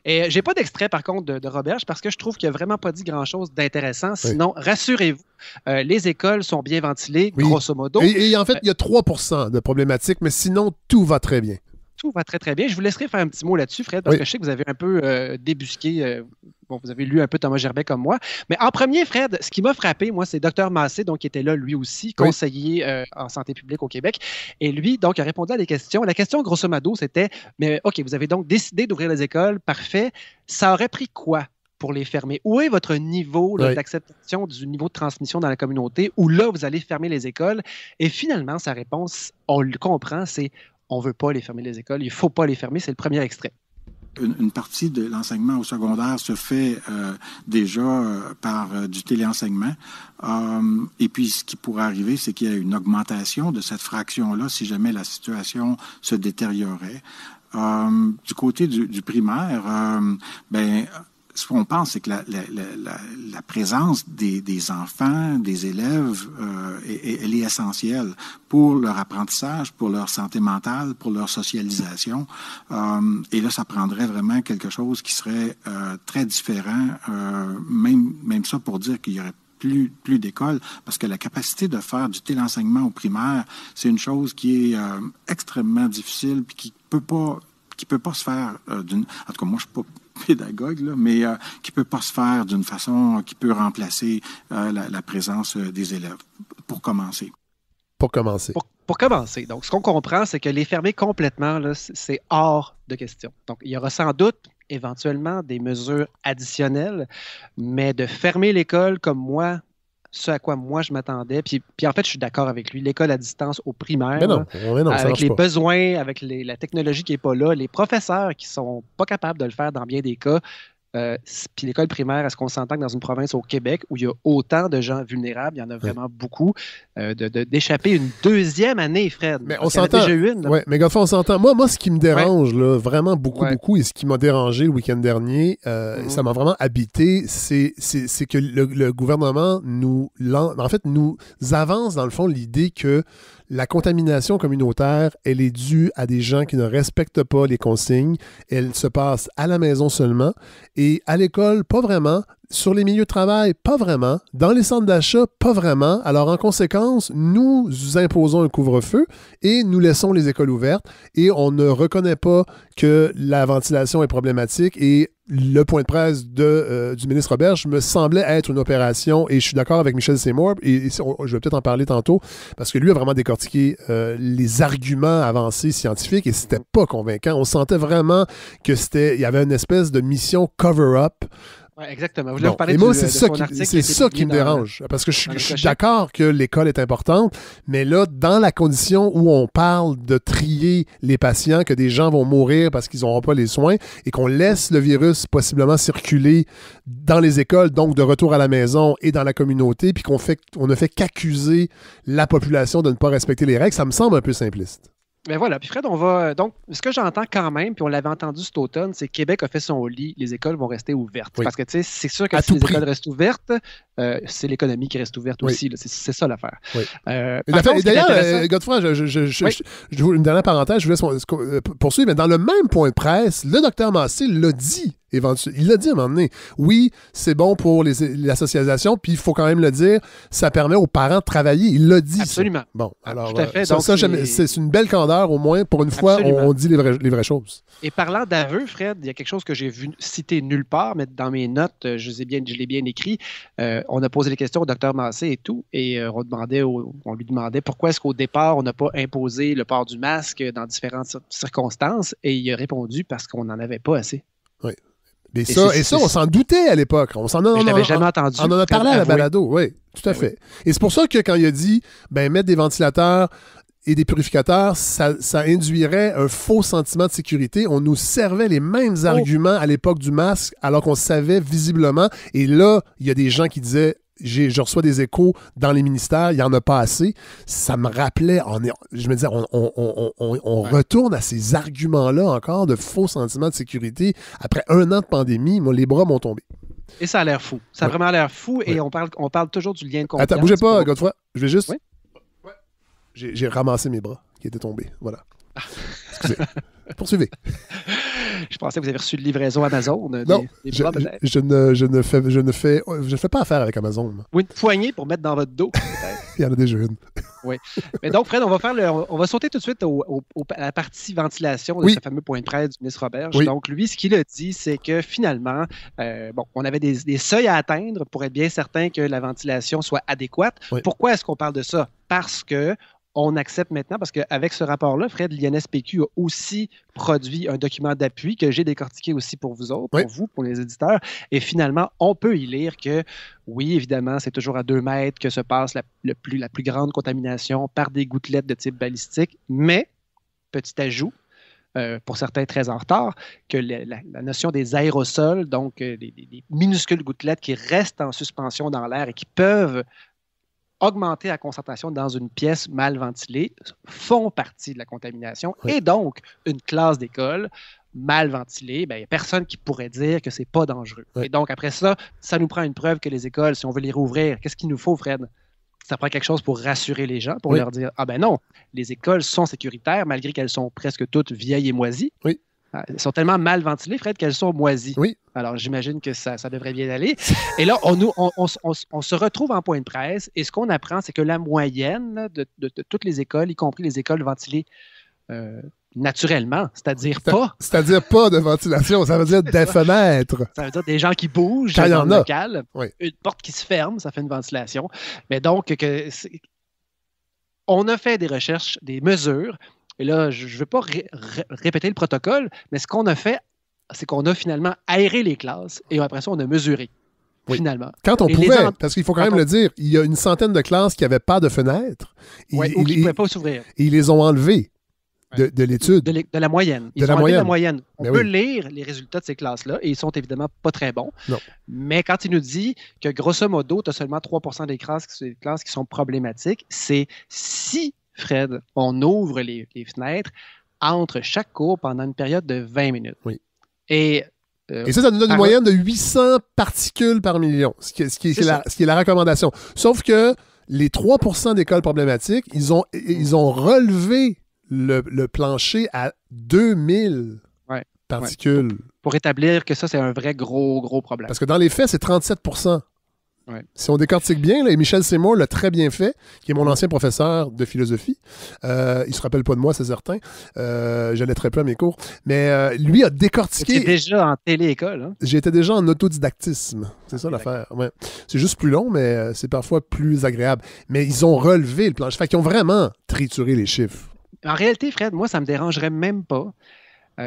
Et j'ai pas d'extrait, par contre, de Roberge parce que je trouve qu'il n'a vraiment pas dit grand-chose d'intéressant. Sinon, rassurez-vous, les écoles sont bien ventilées, grosso modo. Et en fait, il y a 3% de problématiques, mais sinon, tout va très bien. Tout va très, très bien. Je vous laisserai faire un petit mot là-dessus, Fred, parce que je sais que vous avez un peu débusqué. Vous avez lu un peu Thomas Gerbet comme moi. Mais en premier, Fred, ce qui m'a frappé, moi, c'est Dr Massé, donc, qui était là, lui aussi, conseiller en santé publique au Québec. Et lui, donc, a répondu à des questions. La question, grosso modo, c'était, mais OK, vous avez donc décidé d'ouvrir les écoles, parfait. Ça aurait pris quoi pour les fermer? Où est votre niveau d'acceptation du niveau de transmission dans la communauté où là, vous allez fermer les écoles? Et finalement, sa réponse, on le comprend, c'est on ne veut pas les fermer les écoles, il ne faut pas les fermer, c'est le premier extrait. Une partie de l'enseignement au secondaire se fait déjà par du téléenseignement. Et puis, ce qui pourrait arriver, c'est qu'il y a une augmentation de cette fraction-là si jamais la situation se détériorait. Du côté du primaire, ce qu'on pense, c'est que la présence des enfants, des élèves, elle est essentielle pour leur apprentissage, pour leur santé mentale, pour leur socialisation. Et là, ça prendrait vraiment quelque chose qui serait très différent, même ça pour dire qu'il y aurait plus d'écoles, parce que la capacité de faire du téléenseignement au primaire, c'est une chose qui est extrêmement difficile puis qui peut pas se faire en tout cas, moi, je suis pas pédagogue, là, mais qui peut pas se faire d'une façon qui peut remplacer la présence des élèves, pour commencer. Pour commencer. Pour commencer. Donc, ce qu'on comprend, c'est que les fermer complètement, là, c'est hors de question. Donc, il y aura sans doute éventuellement des mesures additionnelles, mais de fermer l'école comme moi, ce à quoi moi je m'attendais, puis en fait, je suis d'accord avec lui, l'école à distance au primaire, mais non, avec les besoins, avec la technologie qui n'est pas là, les professeurs qui ne sont pas capables de le faire dans bien des cas, puis l'école primaire, est-ce qu'on s'entend que dans une province au Québec où il y a autant de gens vulnérables, il y en a vraiment beaucoup, d'échapper une deuxième année, Fred. Mais on s'entend. Déjà une. Oui, mais Godefroy, on s'entend. Moi, ce qui me dérange là, vraiment beaucoup, et ce qui m'a dérangé le week-end dernier, ça m'a vraiment habité, c'est que le gouvernement nous avance, dans le fond, l'idée que la contamination communautaire, elle est due à des gens qui ne respectent pas les consignes. Elle se passe à la maison seulement. Et à l'école, pas vraiment. Sur les milieux de travail, pas vraiment. Dans les centres d'achat, pas vraiment. Alors, en conséquence, nous imposons un couvre-feu et nous laissons les écoles ouvertes et on ne reconnaît pas que la ventilation est problématique et le point de presse du ministre Roberge me semblait être une opération, et je suis d'accord avec Michel Seymour, et je vais peut-être en parler tantôt, parce que lui a vraiment décortiqué les arguments avancés scientifiques, et c'était pas convaincant. On sentait vraiment qu'il y avait une espèce de mission cover-up. Ouais, exactement. Je voulais vous parler et moi, c'est ça qui me dérange. Parce que je suis d'accord que l'école est importante, mais là, dans la condition où on parle de trier les patients, que des gens vont mourir parce qu'ils n'auront pas les soins, et qu'on laisse le virus possiblement circuler dans les écoles, donc de retour à la maison et dans la communauté, puis qu'on ne fait qu'accuser la population de ne pas respecter les règles, ça me semble un peu simpliste. Ben voilà, puis Fred, on va. Donc, ce que j'entends quand même, puis on l'avait entendu cet automne, c'est que Québec a fait son lit, les écoles vont rester ouvertes. Oui. Parce que, tu sais, c'est sûr que si les écoles restent ouvertes, c'est l'économie qui reste ouverte aussi. Là. C'est ça l'affaire. Oui. D'ailleurs, Godefroy, une dernière parenthèse, je vous laisse poursuivre, mais dans le même point de presse, le docteur Massé l'a dit. Il l'a dit à un moment donné. Oui, c'est bon pour la socialisation, puis il faut quand même le dire, ça permet aux parents de travailler. Il l'a dit. Absolument. Ça. Bon, alors, tout à fait. c'est une belle candeur, au moins. Pour une fois, on dit les vraies choses. Et parlant d'aveu, Fred, il y a quelque chose que j'ai vu citer nulle part, mais dans mes notes, je l'ai bien écrit. On a posé les questions au docteur Massé et tout, et on lui demandait pourquoi est-ce qu'au départ, on n'a pas imposé le port du masque dans différentes circonstances, et il a répondu parce qu'on n'en avait pas assez. Oui. Et ça, on s'en doutait à l'époque. Je l'avais jamais entendu. On en a parlé à la balado, oui, tout à fait. Et c'est pour ça que quand il a dit, mettre des ventilateurs et des purificateurs, ça induirait un faux sentiment de sécurité. On nous servait les mêmes arguments à l'époque du masque, alors qu'on savait visiblement. Et là, il y a des gens qui disaient, je reçois des échos dans les ministères, il n'y en a pas assez. Ça me rappelait, je me disais, on retourne à ces arguments-là encore de faux sentiments de sécurité. Après 1 an de pandémie, les bras m'ont tombé. Et ça a l'air fou. Ça a vraiment l'air fou, et on parle toujours du lien de confiance. Attends, bougez pas, Godefroy. Je vais juste... Oui? Ouais. J'ai ramassé mes bras qui étaient tombés. Voilà. Excusez. Poursuivez. Je pensais que vous avez reçu de livraison Amazon. Non, je ne fais pas affaire avec Amazon. Ou une poignée pour mettre dans votre dos, peut-être. Il y en a déjà une. Oui. Mais donc, Fred, on va sauter tout de suite à la partie ventilation de ce fameux point de presse du ministre Roberge. Oui. Donc, lui, ce qu'il a dit, c'est que finalement, on avait des seuils à atteindre pour être bien certain que la ventilation soit adéquate. Oui. Pourquoi est-ce qu'on parle de ça? Parce que on accepte maintenant, parce qu'avec ce rapport-là, Fred, l'INSPQ a aussi produit un document d'appui que j'ai décortiqué aussi pour vous autres, pour vous, pour les éditeurs. Et finalement, on peut y lire que, oui, évidemment, c'est toujours à 2 mètres que se passe la plus grande contamination par des gouttelettes de type balistique. Mais, petit ajout, pour certains très en retard, que la notion des aérosols, donc des minuscules gouttelettes qui restent en suspension dans l'air et qui peuvent augmenter la concentration dans une pièce mal ventilée, font partie de la contamination. Oui. Et donc, une classe d'école mal ventilée, il n'y a personne qui pourrait dire que ce n'est pas dangereux. Oui. Et donc, après ça, ça nous prend une preuve que les écoles, si on veut les rouvrir, qu'est-ce qu'il nous faut, Fred? Ça prend quelque chose pour rassurer les gens, pour leur dire, non, les écoles sont sécuritaires, malgré qu'elles sont presque toutes vieilles et moisies. Oui. Elles sont tellement mal ventilées, Fred, qu'elles sont moisies. Oui. Alors, j'imagine que ça devrait bien aller. Et là, on se retrouve en point de presse, et ce qu'on apprend, c'est que la moyenne de toutes les écoles, y compris les écoles ventilées naturellement, c'est-à-dire pas. C'est-à-dire pas de ventilation, ça veut dire des fenêtres. Ça veut dire des gens qui bougent dans le local. Oui. Une porte qui se ferme, ça fait une ventilation. Mais donc, on a fait des recherches, des mesures. Et là, je ne veux pas répéter le protocole, mais ce qu'on a fait, c'est qu'on a finalement aéré les classes et après ça, on a mesuré, finalement. Quand on pouvait, parce qu'il faut quand même le dire, il y a une centaine de classes qui n'avaient pas de fenêtres. Ou qui ne pouvaient pas s'ouvrir. Et ils les ont enlevés de l'étude. De la moyenne. Ils ont enlevé la moyenne. On peut lire les résultats de ces classes-là et ils sont évidemment pas très bons. Non. Mais quand il nous dit que grosso modo, tu as seulement 3% des classes qui sont problématiques, c'est si Fred, on ouvre les fenêtres entre chaque cours pendant une période de 20 minutes. Oui. Et ça nous donne une moyenne de 800 particules par million, ce qui est la recommandation. Sauf que les 3% d'écoles problématiques, ils ont relevé le plancher à 2000 particules. Pour établir que ça, c'est un vrai gros problème. Parce que dans les faits, c'est 37% Ouais. Si on décortique bien, là, et Michel Seymour l'a très bien fait, qui est mon ancien professeur de philosophie. Il se rappelle pas de moi, c'est certain. J'allais très peu à mes cours. Mais lui a décortiqué... J'étais déjà en télé-école. Hein? J'étais déjà en autodidactisme. C'est ça l'affaire. Ouais. C'est juste plus long, mais c'est parfois plus agréable. Mais ils ont relevé le plancher. Fait qu'ils ont vraiment trituré les chiffres. En réalité, Fred, moi, ça me dérangerait même pas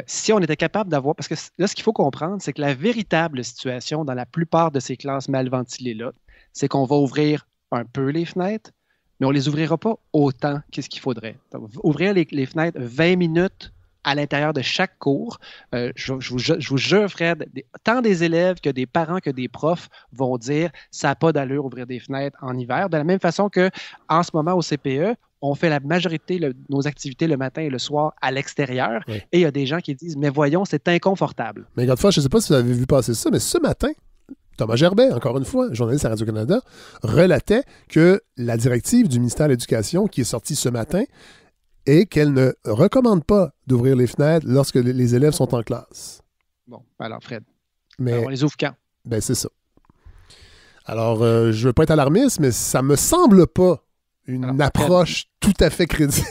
si on était capable d'avoir... Parce que là, ce qu'il faut comprendre, c'est que la véritable situation dans la plupart de ces classes mal ventilées-là, c'est qu'on va ouvrir un peu les fenêtres, mais on ne les ouvrira pas autant qu'est-ce qu'il faudrait. Donc, ouvrir les fenêtres 20 minutes à l'intérieur de chaque cours, je vous jure, Fred, tant des élèves que des parents que des profs vont dire « ça n'a pas d'allure ouvrir des fenêtres en hiver ». De la même façon qu'en ce moment au CPE, on fait la majorité de nos activités le matin et le soir à l'extérieur. Oui. Et il y a des gens qui disent « mais voyons, c'est inconfortable ». Mais Godefroy, je ne sais pas si vous avez vu passer ça, mais ce matin, Thomas Gerbet, encore une fois, journaliste à Radio-Canada, relatait que la directive du ministère de l'Éducation qui est sortie ce matin est qu'elle ne recommande pas d'ouvrir les fenêtres lorsque les élèves sont en classe. Bon, alors Fred, mais, on les ouvre quand? Ben c'est ça. Alors, je ne veux pas être alarmiste, mais ça me semble pas une approche tout à fait crédible.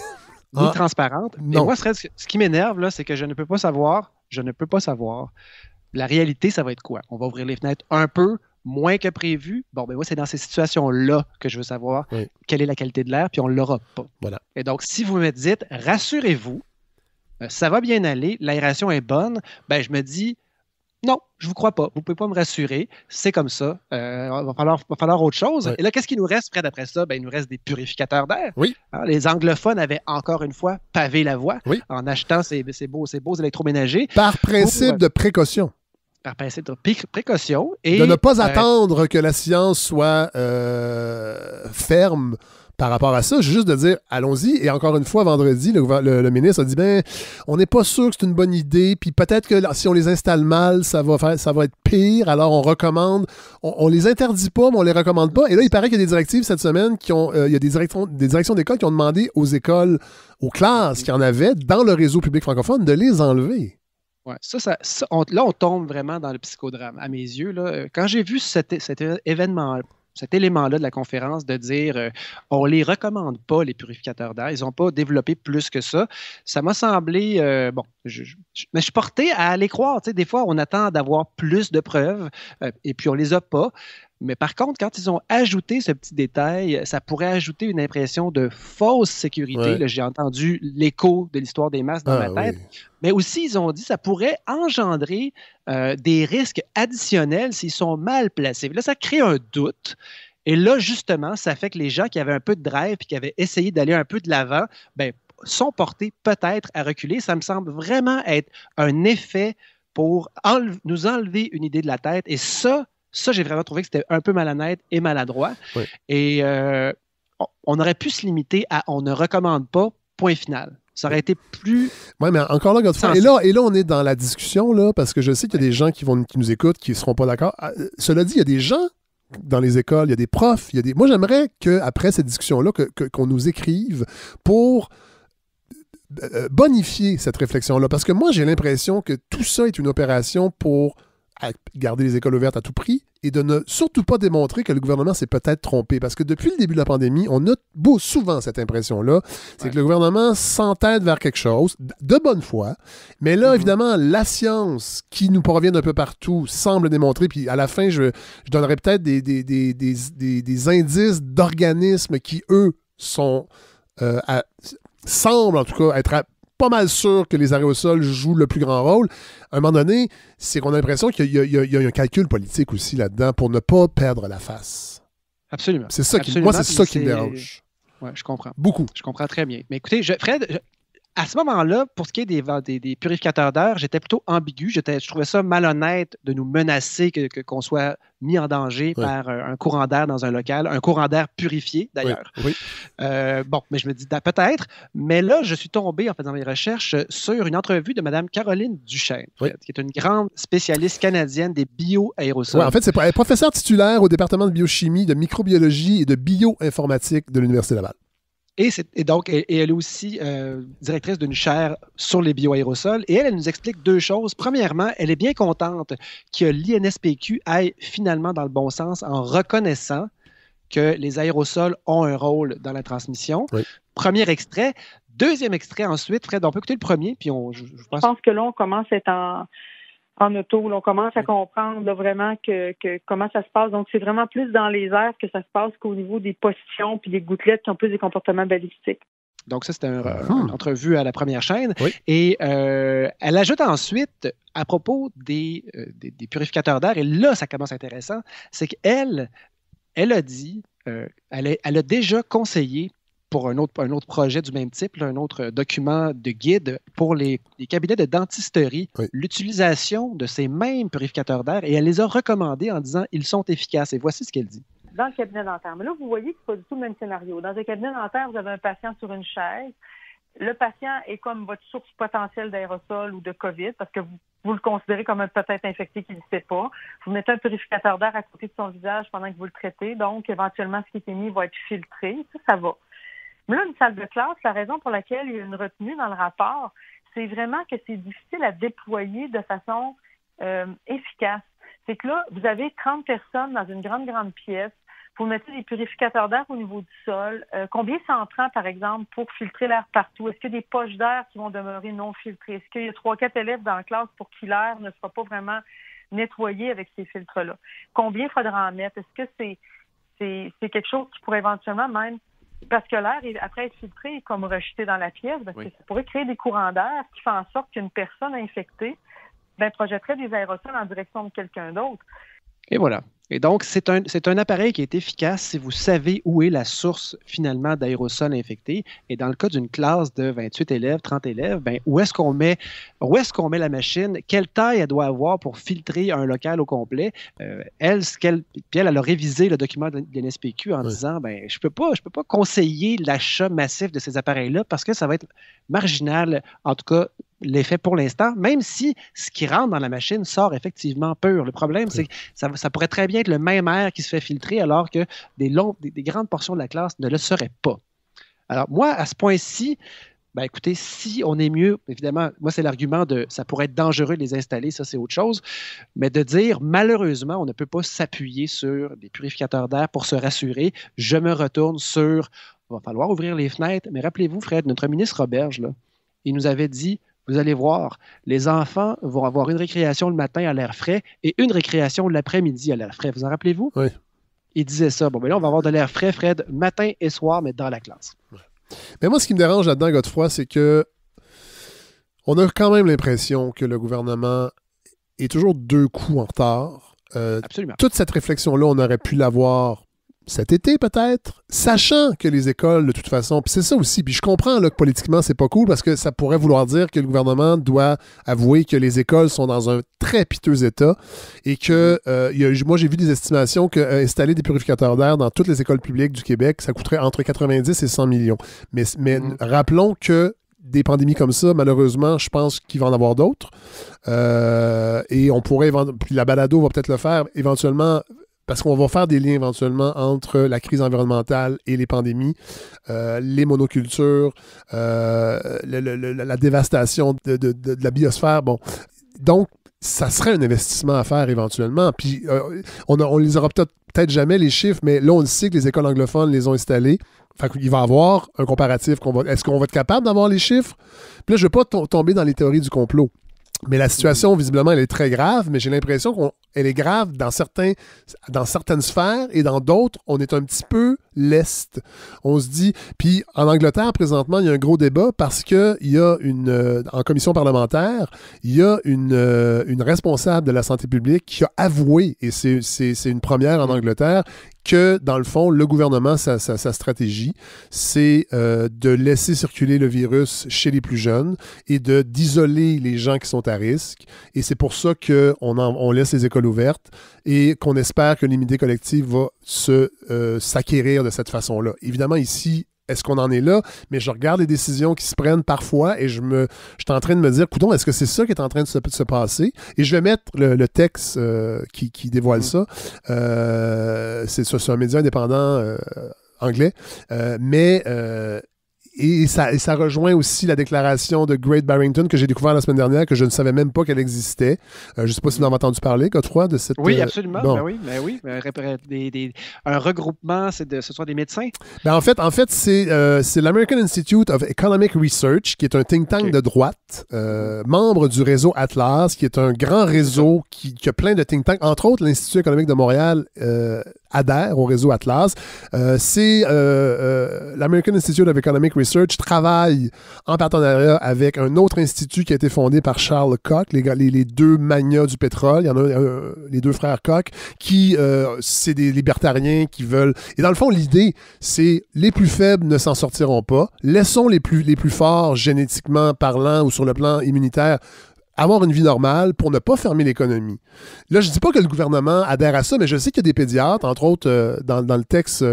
Ni transparente. Non. Et moi, Fred, ce qui m'énerve, là, c'est que je ne peux pas savoir la réalité, ça va être quoi? On va ouvrir les fenêtres un peu, moins que prévu. Bon, ben moi, c'est dans ces situations-là que je veux savoir quelle est la qualité de l'air, puis on ne l'aura pas. Voilà. Et donc, si vous me dites, rassurez-vous, ça va bien aller, l'aération est bonne, ben je me dis, non, je ne vous crois pas. Vous ne pouvez pas me rassurer. C'est comme ça. Il va falloir autre chose. Oui. Et là, qu'est-ce qu'il nous reste, Fred, après ça? Ben, il nous reste des purificateurs d'air. Oui. Alors, les anglophones avaient encore une fois pavé la voie en achetant ces beaux électroménagers. Par principe de précaution. Par principe de précaution. Et, de ne pas attendre que la science soit ferme par rapport à ça, juste de dire allons-y. Et encore une fois, vendredi, le ministre a dit on n'est pas sûr que c'est une bonne idée, puis peut-être que si on les installe mal, ça va être pire. Alors on recommande, on les interdit pas, mais on les recommande pas. Et là, il paraît qu'il y a des directives cette semaine il y a des directions d'école qui ont demandé aux écoles, aux classes qui en avaient dans le réseau public francophone de les enlever. Ouais, là, on tombe vraiment dans le psychodrame. À mes yeux, là, quand j'ai vu cet élément-là de la conférence de dire on ne les recommande pas, les purificateurs d'air, ils n'ont pas développé plus que ça, ça m'a semblé, mais je suis porté à les croire. Tu sais, des fois, on attend d'avoir plus de preuves et puis on ne les a pas. Mais par contre, quand ils ont ajouté ce petit détail, ça pourrait ajouter une impression de fausse sécurité. Ouais. Là, j'ai entendu l'écho de l'histoire des masques dans ma tête. Oui. Mais aussi, ils ont dit que ça pourrait engendrer des risques additionnels s'ils sont mal placés. Là, ça crée un doute. Et là, justement, ça fait que les gens qui avaient un peu de drive et qui avaient essayé d'aller un peu de l'avant, sont portés peut-être à reculer. Ça me semble vraiment être un effet pour nous enlever une idée de la tête. Et ça, j'ai vraiment trouvé que c'était un peu malhonnête et maladroit. Oui. Et on aurait pu se limiter à « on ne recommande pas, point final ». Ça aurait été plus... Oui, mais encore là, Godefroy, et là, on est dans la discussion, là, parce que je sais qu'il y a des gens qui nous écoutent, qui ne seront pas d'accord. Cela dit, il y a des gens dans les écoles, il y a des profs, Moi, j'aimerais qu'après cette discussion-là, qu'on nous écrive pour bonifier cette réflexion-là. Parce que moi, j'ai l'impression que tout ça est une opération pour garder les écoles ouvertes à tout prix et de ne surtout pas démontrer que le gouvernement s'est peut-être trompé. Parce que depuis le début de la pandémie, on a souvent cette impression-là, c'est que le gouvernement s'entête vers quelque chose de bonne foi, mais là, évidemment, la science qui nous provient d'un peu partout semble démontrer, puis à la fin, je donnerais peut-être des indices d'organismes qui, eux, semblent en tout cas être pas mal sûr que les aérosols jouent le plus grand rôle. À un moment donné, c'est qu'on a l'impression qu'il y a un calcul politique aussi là-dedans pour ne pas perdre la face. Absolument. C'est ça moi, c'est ça qui me dérange. Oui, je comprends. Beaucoup. Je comprends très bien. Mais écoutez, Fred, à ce moment-là, pour ce qui est des purificateurs d'air, j'étais plutôt ambigu. Je trouvais ça malhonnête de nous menacer qu'on soit mis en danger par un courant d'air dans un local, un courant d'air purifié, d'ailleurs. Oui. Mais je me dis peut-être. Mais là, je suis tombé, en faisant mes recherches, sur une entrevue de Mme Caroline Duchesne, qui est une grande spécialiste canadienne des bioaérosols. Oui, en fait, elle est professeure titulaire au département de biochimie, de microbiologie et de bioinformatique de l'Université Laval. Et donc, elle est aussi directrice d'une chaire sur les bioaérosols. Et elle nous explique deux choses. Premièrement, elle est bien contente que l'INSPQ aille finalement dans le bon sens en reconnaissant que les aérosols ont un rôle dans la transmission. Oui. Premier extrait. Deuxième extrait ensuite. Fred, on peut écouter le premier. Puis je pense que là, on commence à être en auto. Là, on commence à comprendre là, vraiment que comment ça se passe. Donc, c'est vraiment plus dans les airs que ça se passe qu'au niveau des positions puis des gouttelettes qui ont plus des comportements balistiques. Donc, ça, c'était une entrevue à la première chaîne. Oui. Et elle ajoute ensuite, à propos des purificateurs d'air, et là, ça commence intéressant, c'est qu'elle a dit, elle a déjà conseillé pour un autre projet du même type, là, un autre document de guide pour les cabinets de dentisterie, l'utilisation de ces mêmes purificateurs d'air, et elle les a recommandés en disant ils sont efficaces. Et voici ce qu'elle dit. Dans le cabinet dentaire. Mais là, vous voyez que ce n'est pas du tout le même scénario. Dans un cabinet dentaire, vous avez un patient sur une chaise. Le patient est comme votre source potentielle d'aérosol ou de COVID parce que vous le considérez comme un peut-être infecté qui ne le sait pas. Vous mettez un purificateur d'air à côté de son visage pendant que vous le traitez. Donc, éventuellement, ce qui est émis va être filtré. Ça va. Mais là, une salle de classe, la raison pour laquelle il y a une retenue dans le rapport, c'est vraiment que c'est difficile à déployer de façon efficace. C'est que là, vous avez 30 personnes dans une grande pièce. Vous mettez des purificateurs d'air au niveau du sol. Combien ça en prend, par exemple, pour filtrer l'air partout? Est-ce qu'il y a des poches d'air qui vont demeurer non filtrées? Est-ce qu'il y a 3-4 élèves dans la classe pour qui l'air ne sera pas vraiment nettoyé avec ces filtres-là? Combien faudra en mettre? Est-ce que c'est quelque chose qui pourrait éventuellement même... Parce que l'air, après être filtré, est comme rejeté dans la pièce, parce que ça pourrait créer des courants d'air qui font en sorte qu'une personne infectée projetterait des aérosols en direction de quelqu'un d'autre. Et voilà. Et donc, c'est un appareil qui est efficace si vous savez où est la source finalement d'aérosols infectés. Et dans le cas d'une classe de 28 élèves, 30 élèves, où est-ce qu'on met la machine? Quelle taille elle doit avoir pour filtrer un local au complet? Elle a révisé le document de l'INSPQ en disant je peux pas conseiller l'achat massif de ces appareils-là parce que ça va être marginal, en tout cas, l'effet pour l'instant, même si ce qui rentre dans la machine sort effectivement pur. Le problème, c'est que ça pourrait très bien être le même air qui se fait filtrer alors que des grandes portions de la classe ne le seraient pas. Alors moi, à ce point-ci, écoutez, si on est mieux, évidemment, moi c'est l'argument de ça pourrait être dangereux de les installer, ça c'est autre chose, mais de dire malheureusement, on ne peut pas s'appuyer sur des purificateurs d'air pour se rassurer. Je me retourne sur, il va falloir ouvrir les fenêtres, mais rappelez-vous, Fred, notre ministre Roberge, là, il nous avait dit, vous allez voir, les enfants vont avoir une récréation le matin à l'air frais et une récréation l'après-midi à l'air frais. Vous en rappelez-vous? Oui. Il disait ça. Bon, là, on va avoir de l'air frais, Fred, matin et soir, mais dans la classe. Ouais. Mais moi, ce qui me dérange là-dedans, Godefroy, c'est que on a quand même l'impression que le gouvernement est toujours 2 coups en retard. Absolument. Toute cette réflexion-là, on aurait pu l'avoir cet été peut-être, sachant que les écoles, de toute façon, puis c'est ça aussi, puis je comprends là, que politiquement, c'est pas cool parce que ça pourrait vouloir dire que le gouvernement doit avouer que les écoles sont dans un très piteux état et que, moi j'ai vu des estimations qu'installer des purificateurs d'air dans toutes les écoles publiques du Québec, ça coûterait entre 90 et 100 millions. Mais rappelons que des pandémies comme ça, malheureusement, je pense qu'il va en avoir d'autres. Et on pourrait, puis la balado va peut-être le faire, éventuellement, parce qu'on va faire des liens éventuellement entre la crise environnementale et les pandémies, les monocultures, la dévastation de la biosphère. Bon, donc, ça serait un investissement à faire éventuellement. Puis, on les aura peut-être jamais, les chiffres, mais là, on le sait que les écoles anglophones les ont installés. Fait qu'il va y avoir un comparatif. Est-ce qu'on va être capable d'avoir les chiffres? Puis là, je ne veux pas tomber dans les théories du complot. Mais la situation, visiblement, elle est très grave, mais j'ai l'impression qu'elle est grave dans certaines sphères et dans d'autres, on est un petit peu leste. On se dit... Puis en Angleterre, présentement, il y a un gros débat parce qu'il y a en commission parlementaire, il y a une responsable de la santé publique qui a avoué, et c'est une première en Angleterre, que, dans le fond, le gouvernement, sa stratégie, c'est de laisser circuler le virus chez les plus jeunes et d'isoler les gens qui sont à risque. Et c'est pour ça qu'on laisse les écoles ouvertes et qu'on espère que l'immunité collective va s'acquérir de cette façon-là. Évidemment, ici, est-ce qu'on en est là? Mais je regarde les décisions qui se prennent parfois et je suis en train de me dire, coudonc, est-ce que c'est ça qui est en train de se passer? Et je vais mettre le texte qui dévoile ça. C'est un média indépendant anglais. Et ça rejoint aussi la déclaration de Great Barrington que j'ai découvert la semaine dernière, que je ne savais même pas qu'elle existait. Je ne sais pas si vous en avez entendu parler, Godefroy, de cette... Oui, absolument. Bon. Ben oui. Un regroupement, ce sont des médecins? En fait, c'est l'American Institute of Economic Research, qui est un think tank de droite, membre du réseau Atlas, qui est un grand réseau qui a plein de think tanks. Entre autres, l'Institut économique de Montréal adhère au réseau Atlas. L'American Institute of Economic Research travaille en partenariat avec un autre institut qui a été fondé par Charles Koch, les deux magnats du pétrole. Il y en a les deux frères Koch, qui, c'est des libertariens qui veulent... Et dans le fond, l'idée, c'est les plus faibles ne s'en sortiront pas. Laissons les plus forts, génétiquement parlant ou sur le plan immunitaire, avoir une vie normale pour ne pas fermer l'économie. Là, je ne dis pas que le gouvernement adhère à ça, mais je sais qu'il y a des pédiatres, entre autres, dans le texte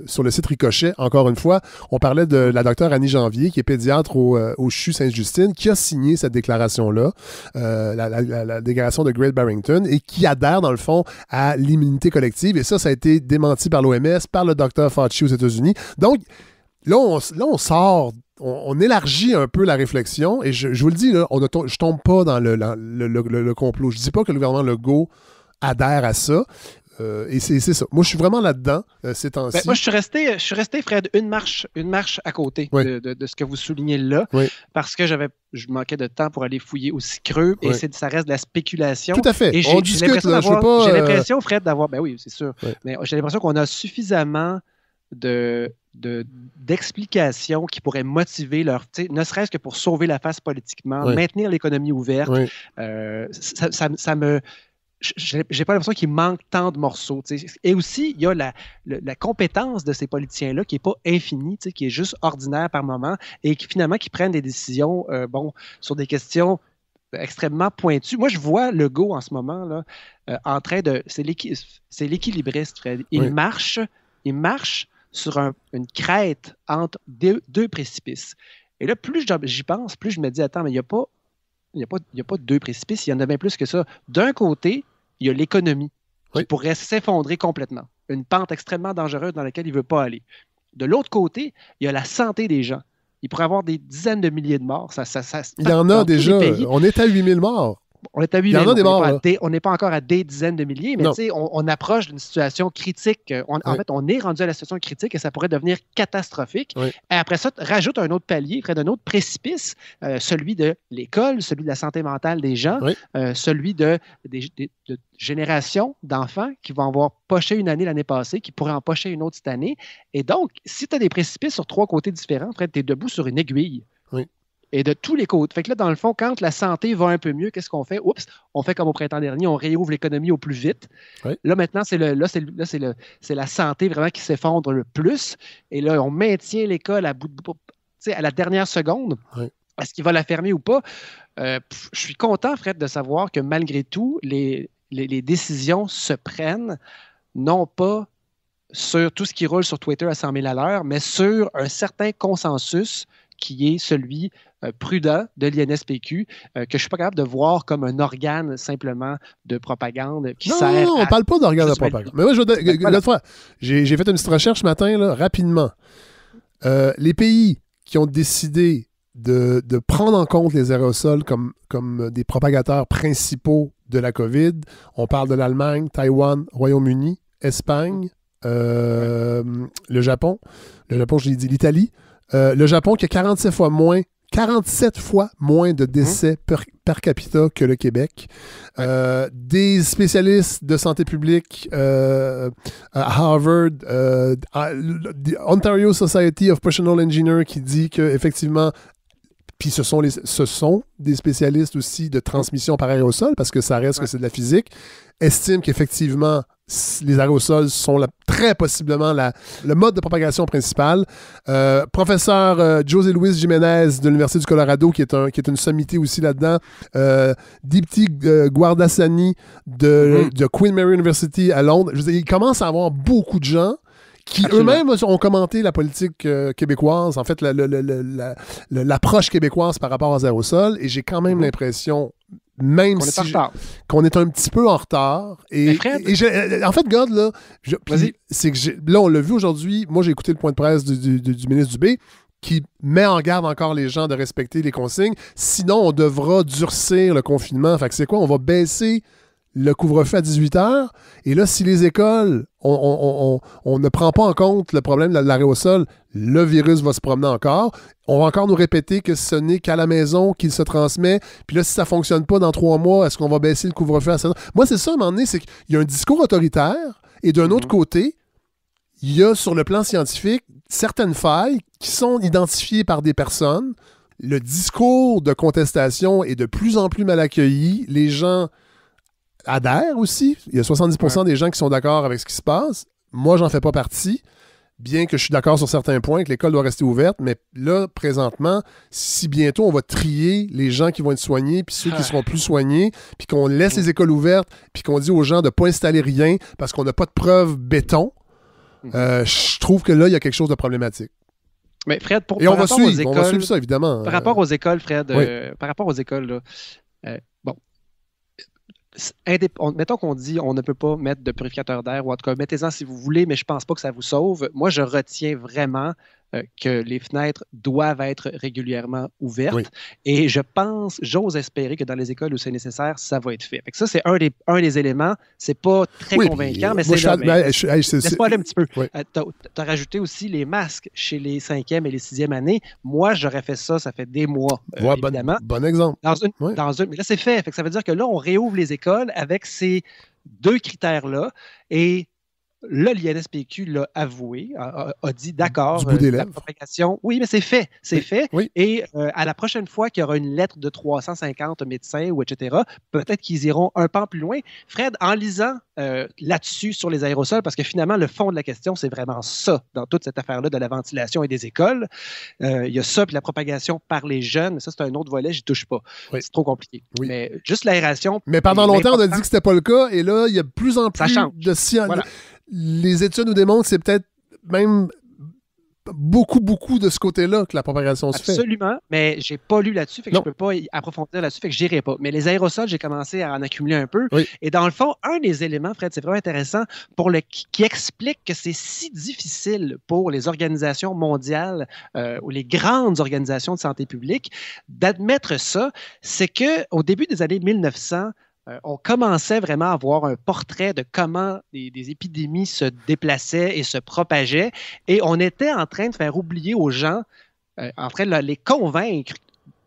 sur le site Ricochet, encore une fois, on parlait de la docteure Annie Janvier, qui est pédiatre au CHU Sainte-Justine, qui a signé cette déclaration-là, la déclaration de Great Barrington, et qui adhère, dans le fond, à l'immunité collective. Et ça a été démenti par l'OMS, par le docteur Fauci aux États-Unis. Donc, là, on sort... On élargit un peu la réflexion et je vous le dis, là, je tombe pas dans le complot. Je dis pas que le gouvernement Legault adhère à ça. Et c'est ça. Moi, je suis vraiment là-dedans ces temps-ci. Moi, je suis resté, Fred, une marche à côté de ce que vous soulignez là, parce que je manquais de temps pour aller fouiller aussi creux, et ça reste de la spéculation. Tout à fait. Et on discute, là, je veux pas... J'ai l'impression, Fred, d'avoir... Ben oui, c'est sûr. Mais j'ai l'impression qu'on a suffisamment d'explications qui pourraient motiver ne serait-ce que pour sauver la face politiquement, maintenir l'économie ouverte. J'ai pas l'impression qu'il manque tant de morceaux. Et aussi, il y a la compétence de ces politiciens-là qui n'est pas infinie, qui est juste ordinaire par moment, et qui finalement qui prennent des décisions sur des questions extrêmement pointues. Moi, je vois Legault en ce moment là, en train de... C'est l'équilibriste, Fred. Il marche sur une crête entre deux précipices. Et là, plus j'y pense, plus je me dis, attends, mais il n'y a pas deux précipices, il y en a bien plus que ça. D'un côté, il y a l'économie qui pourrait s'effondrer complètement. Une pente extrêmement dangereuse dans laquelle il ne veut pas aller. De l'autre côté, il y a la santé des gens. Il pourrait y avoir des dizaines de milliers de morts. Il y en a déjà. On est à 8000 morts. On est à 8 000. On n'est pas encore à des dizaines de milliers, mais on approche d'une situation critique. En fait, on est rendu à la situation critique et ça pourrait devenir catastrophique. Et après ça, rajoute un autre palier, près d'un autre précipice, celui de l'école, celui de la santé mentale des gens, celui de générations d'enfants qui vont avoir poché une année l'année passée, qui pourraient en pocher une autre cette année. Et donc, si tu as des précipices sur 3 côtés différents, Fred, tu es debout sur une aiguille. Et de tous les côtés. Fait que là, dans le fond, quand la santé va un peu mieux, qu'est-ce qu'on fait? On fait comme au printemps dernier, on réouvre l'économie au plus vite. Là, maintenant, c'est la santé vraiment qui s'effondre le plus. Et là, on maintient l'école à la dernière seconde. Est-ce qu'il va la fermer ou pas? Je suis content, Fred, de savoir que malgré tout, les décisions se prennent, non pas sur tout ce qui roule sur Twitter à 100 000 à l'heure, mais sur un certain consensus qui est celui prudent de l'INSPQ, que je ne suis pas capable de voir comme un organe simplement de propagande qui sert Non, on ne parle pas d'organe de propagande. Mais moi, l'autre fois, j'ai fait une petite recherche ce matin, là, rapidement. Les pays qui ont décidé de prendre en compte les aérosols comme des propagateurs principaux de la COVID, on parle de l'Allemagne, Taïwan, Royaume-Uni, Espagne, le Japon. Le Japon, je l'ai dit, l'Italie. Le Japon qui a 47 fois moins de décès per capita que le Québec. Des spécialistes de santé publique à Harvard, Ontario Society of Professional Engineers qui dit qu'effectivement, puis ce sont des spécialistes aussi de transmission par aérosol, parce que ça reste que c'est de la physique, estiment qu'effectivement, les aérosols sont très possiblement le mode de propagation principal. Professeur José Luis Jiménez de l'Université du Colorado, qui est une sommité aussi là-dedans. Dipti Guardassani de Queen Mary University à Londres. Je veux dire, il commence à avoir beaucoup de gens qui eux-mêmes ont commenté la politique québécoise, en fait, l'approche québécoise par rapport aux aérosols, et j'ai quand même l'impression, même qu'on est en si retard. qu'on est un petit peu en retard. Et, Fred, en fait, God, là, c'est que là, on l'a vu aujourd'hui. Moi, j'ai écouté le point de presse du ministre Dubé qui met en garde encore les gens de respecter les consignes. Sinon, on devra durcir le confinement. Fait que c'est quoi? On va baisser le couvre-feu à 18h. Et là, si les écoles, on ne prend pas en compte le problème de l'aérosol, le virus va se promener encore. On va encore nous répéter que ce n'est qu'à la maison qu'il se transmet. Puis là, si ça ne fonctionne pas dans 3 mois, est-ce qu'on va baisser le couvre-feu à 7h? Moi, c'est ça, à un moment donné, c'est qu'il y a un discours autoritaire et d'un autre côté, il y a sur le plan scientifique certaines failles qui sont identifiées par des personnes. Le discours de contestation est de plus en plus mal accueilli. Les gens adhèrent aussi. Il y a 70% des gens qui sont d'accord avec ce qui se passe. Moi, j'en fais pas partie, bien que je suis d'accord sur certains points, que l'école doit rester ouverte. Mais là, présentement, si bientôt on va trier les gens qui vont être soignés, puis ceux qui seront plus soignés, puis qu'on laisse les écoles ouvertes, puis qu'on dit aux gens de ne pas installer rien parce qu'on n'a pas de preuves béton, je trouve que là, il y a quelque chose de problématique. Mais Fred, et on va suivre ça, évidemment. Par rapport aux écoles, Fred, par rapport aux écoles, là, mettons qu'on dit on ne peut pas mettre de purificateur d'air, ou en tout cas, mettez-en si vous voulez, mais je ne pense pas que ça vous sauve. Moi, je retiens vraiment que les fenêtres doivent être régulièrement ouvertes. Oui. Et j'ose espérer que dans les écoles où c'est nécessaire, ça va être fait. Fait que ça, c'est un des éléments. C'est pas très convaincant, mais c'est là. Laisse-moi aller un petit peu. Oui. Tu as rajouté aussi les masques chez les 5e et les 6e années. Moi, j'aurais fait ça fait des mois, évidemment. Bon exemple. Mais là, c'est fait. Fait que ça veut dire que là, on réouvre les écoles avec ces 2 critères-là et là, l'INSPQ l'a avoué, a dit d'accord, la propagation. Oui, mais c'est fait. C'est fait. Oui. Et à la prochaine fois qu'il y aura une lettre de 350 médecins ou etc., peut-être qu'ils iront un pan plus loin. Fred, en lisant là-dessus sur les aérosols, parce que finalement, le fond de la question, c'est vraiment ça, dans toute cette affaire-là de la ventilation et des écoles. Il y a ça, puis la propagation par les jeunes, mais ça, c'est un autre volet, j'y touche pas. Oui. C'est trop compliqué. Oui. Mais juste l'aération. Mais pendant longtemps, on a dit que c'était pas le cas, et là, il y a de plus en plus de science. Voilà. Les études nous démontrent que c'est peut-être même beaucoup de ce côté-là que la propagation se fait. Absolument, mais j'ai pas lu là-dessus, fait que je peux pas approfondir là-dessus, fait que j'irai pas. Mais les aérosols, j'ai commencé à en accumuler un peu. Oui. Et dans le fond, un des éléments, Fred, c'est vraiment intéressant, qui explique que c'est si difficile pour les organisations mondiales ou les grandes organisations de santé publique d'admettre ça, c'est qu'au début des années 1900, on commençait vraiment à avoir un portrait de comment des épidémies se déplaçaient et se propageaient. Et on était en train de faire oublier aux gens, en train de les convaincre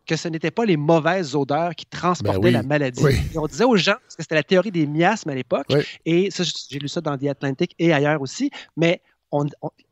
que ce n'étaient pas les mauvaises odeurs qui transportaient la maladie. Oui. Et on disait aux gens, parce que c'était la théorie des miasmes à l'époque, et ça, j'ai lu ça dans The Atlantic et ailleurs aussi, mais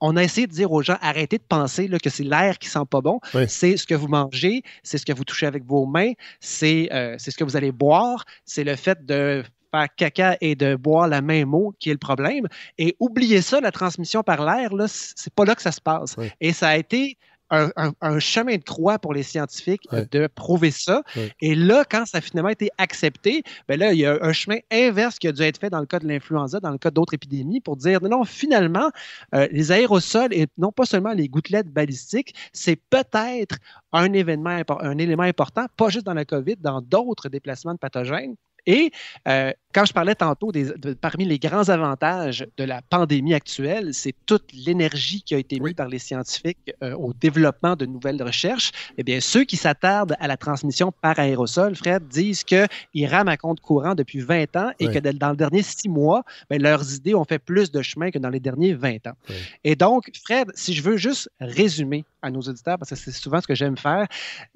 on a essayé de dire aux gens, arrêtez de penser là, que c'est l'air qui sent pas bon. Oui. C'est ce que vous mangez, c'est ce que vous touchez avec vos mains, c'est ce que vous allez boire, c'est le fait de faire caca et de boire la même eau qui est le problème. Et oubliez ça, la transmission par l'air, là, c'est pas là que ça se passe. Oui. Et ça a été un chemin de croix pour les scientifiques de prouver ça. Oui. Et là, quand ça a finalement été accepté, ben là, il y a un chemin inverse qui a dû être fait dans le cas de l'influenza, dans le cas d'autres épidémies, pour dire non, finalement, les aérosols et non pas seulement les gouttelettes balistiques, c'est peut-être un élément important, pas juste dans la COVID, dans d'autres déplacements de pathogènes. Et quand je parlais tantôt parmi les grands avantages de la pandémie actuelle, c'est toute l'énergie qui a été mise par les scientifiques au développement de nouvelles recherches. Eh bien, ceux qui s'attardent à la transmission par aérosol, Fred, disent qu'ils rament à compte courant depuis 20 ans et que dans le dernier 6 mois, ben, leurs idées ont fait plus de chemin que dans les derniers 20 ans. Oui. Et donc, Fred, si je veux juste résumer à nos auditeurs, parce que c'est souvent ce que j'aime faire,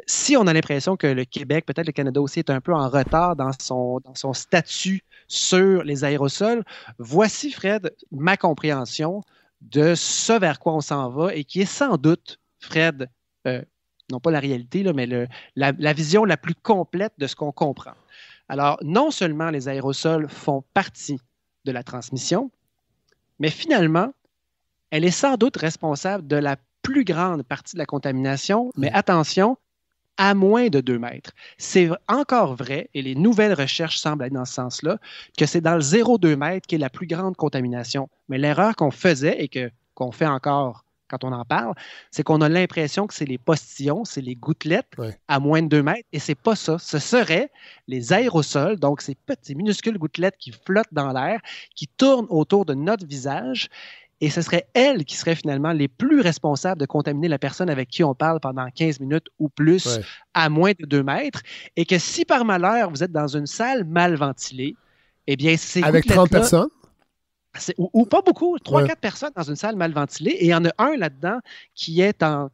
si on a l'impression que le Québec, peut-être le Canada aussi, est un peu en retard dans son statut sur les aérosols, voici, Fred, ma compréhension de ce vers quoi on s'en va et qui est sans doute, Fred, non pas la réalité, là, mais la vision la plus complète de ce qu'on comprend. Alors, non seulement les aérosols font partie de la transmission, mais finalement, elle est sans doute responsable de la plus grande partie de la contamination, mais attention, à moins de 2 mètres. C'est encore vrai, et les nouvelles recherches semblent aller dans ce sens-là, que c'est dans le 0,2 mètres qui est la plus grande contamination. Mais l'erreur qu'on faisait et qu'on fait encore quand on en parle, c'est qu'on a l'impression que c'est les postillons, c'est les gouttelettes à moins de 2 mètres, et c'est pas ça. Ce serait les aérosols, donc ces petites minuscules gouttelettes qui flottent dans l'air, qui tournent autour de notre visage, et ce serait elles qui seraient finalement les plus responsables de contaminer la personne avec qui on parle pendant 15 minutes ou plus à moins de 2 mètres, et que si par malheur vous êtes dans une salle mal ventilée, eh bien c'est avec 30 personnes? Ou pas beaucoup, 3-4 personnes dans une salle mal ventilée, et il y en a un là-dedans qui est en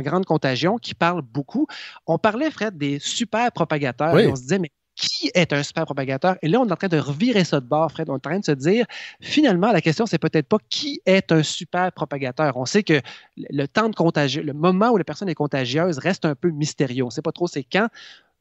grande contagion, qui parle beaucoup. On parlait, Fred, des super propagateurs, et on se disait, mais qui est un super propagateur? Et là, on est en train de revirer ça de bord, Fred. On est en train de se dire, finalement, la question, c'est peut-être pas qui est un super propagateur. On sait que le temps de contagion, le moment où la personne est contagieuse reste un peu mystérieux. On ne sait pas trop c'est quand,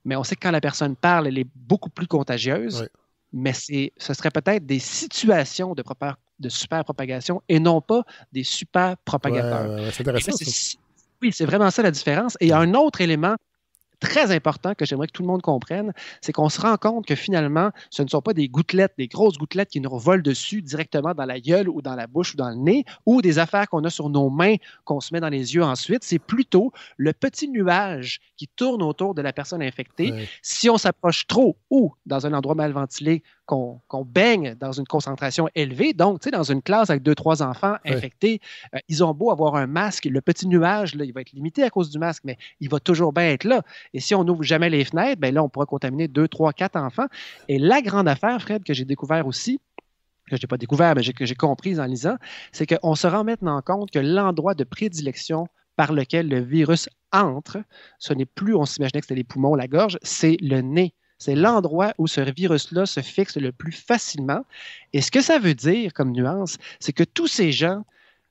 mais on sait que quand la personne parle, elle est beaucoup plus contagieuse. Mais ce serait peut-être des situations de super propagation et non pas des super propagateurs. C'est intéressant. Ça. Oui, c'est vraiment ça la différence. Et il y a un autre élément très important que j'aimerais que tout le monde comprenne, c'est qu'on se rend compte que finalement, ce ne sont pas des gouttelettes, des grosses gouttelettes qui nous volent dessus directement dans la gueule ou dans la bouche ou dans le nez, ou des affaires qu'on a sur nos mains qu'on se met dans les yeux ensuite. C'est plutôt le petit nuage qui tourne autour de la personne infectée. Si on s'approche trop ou dans un endroit mal ventilé, qu'on baigne dans une concentration élevée. Donc, tu sais, dans une classe avec 2-3 enfants infectés, ils ont beau avoir un masque, le petit nuage, là, il va être limité à cause du masque, mais il va toujours bien être là. Et si on n'ouvre jamais les fenêtres, bien là, on pourra contaminer 2, 3, 4 enfants. Et la grande affaire, Fred, que j'ai découvert aussi, que je n'ai pas découvert, mais que j'ai comprise en lisant, c'est qu'on se rend maintenant compte que l'endroit de prédilection par lequel le virus entre, ce n'est plus, on s'imaginait que c'était les poumons, la gorge, c'est le nez. C'est l'endroit où ce virus-là se fixe le plus facilement. Et ce que ça veut dire comme nuance, c'est que tous ces gens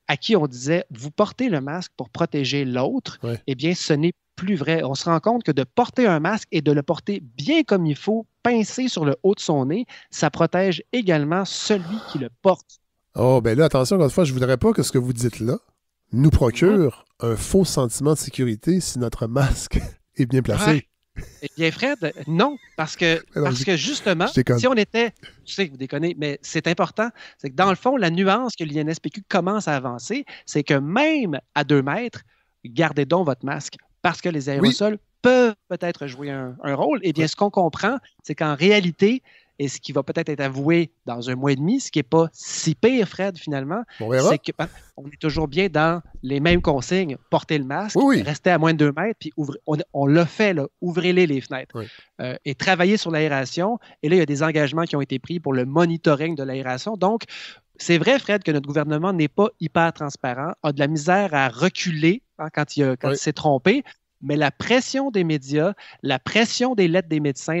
à qui on disait « vous portez le masque pour protéger l'autre », eh bien, ce n'est plus vrai. On se rend compte que de porter un masque et de le porter bien comme il faut, pincé sur le haut de son nez, ça protège également celui qui le porte. Oh, ben là, attention, encore une fois, je ne voudrais pas que ce que vous dites là nous procure un faux sentiment de sécurité si notre masque est bien placé. Eh bien, Fred, non, parce que justement, si on était, je sais que vous déconnez, mais c'est important, c'est que dans le fond, la nuance que l'INSPQ commence à avancer, c'est que même à 2 mètres, gardez donc votre masque, parce que les aérosols peuvent peut-être jouer un rôle. Eh bien, ce qu'on comprend, c'est qu'en réalité, et ce qui va peut-être être avoué dans 1 mois et demi, ce qui n'est pas si pire, Fred, finalement, c'est qu'on est toujours bien dans les mêmes consignes. Portez le masque, restez à moins de 2 mètres, puis on l'a fait, là, ouvrez-les les fenêtres. Et travaillez sur l'aération. Et là, il y a des engagements qui ont été pris pour le monitoring de l'aération. Donc, c'est vrai, Fred, que notre gouvernement n'est pas hyper transparent, a de la misère à reculer quand il s'est trompé. Mais la pression des médias, la pression des lettres des médecins,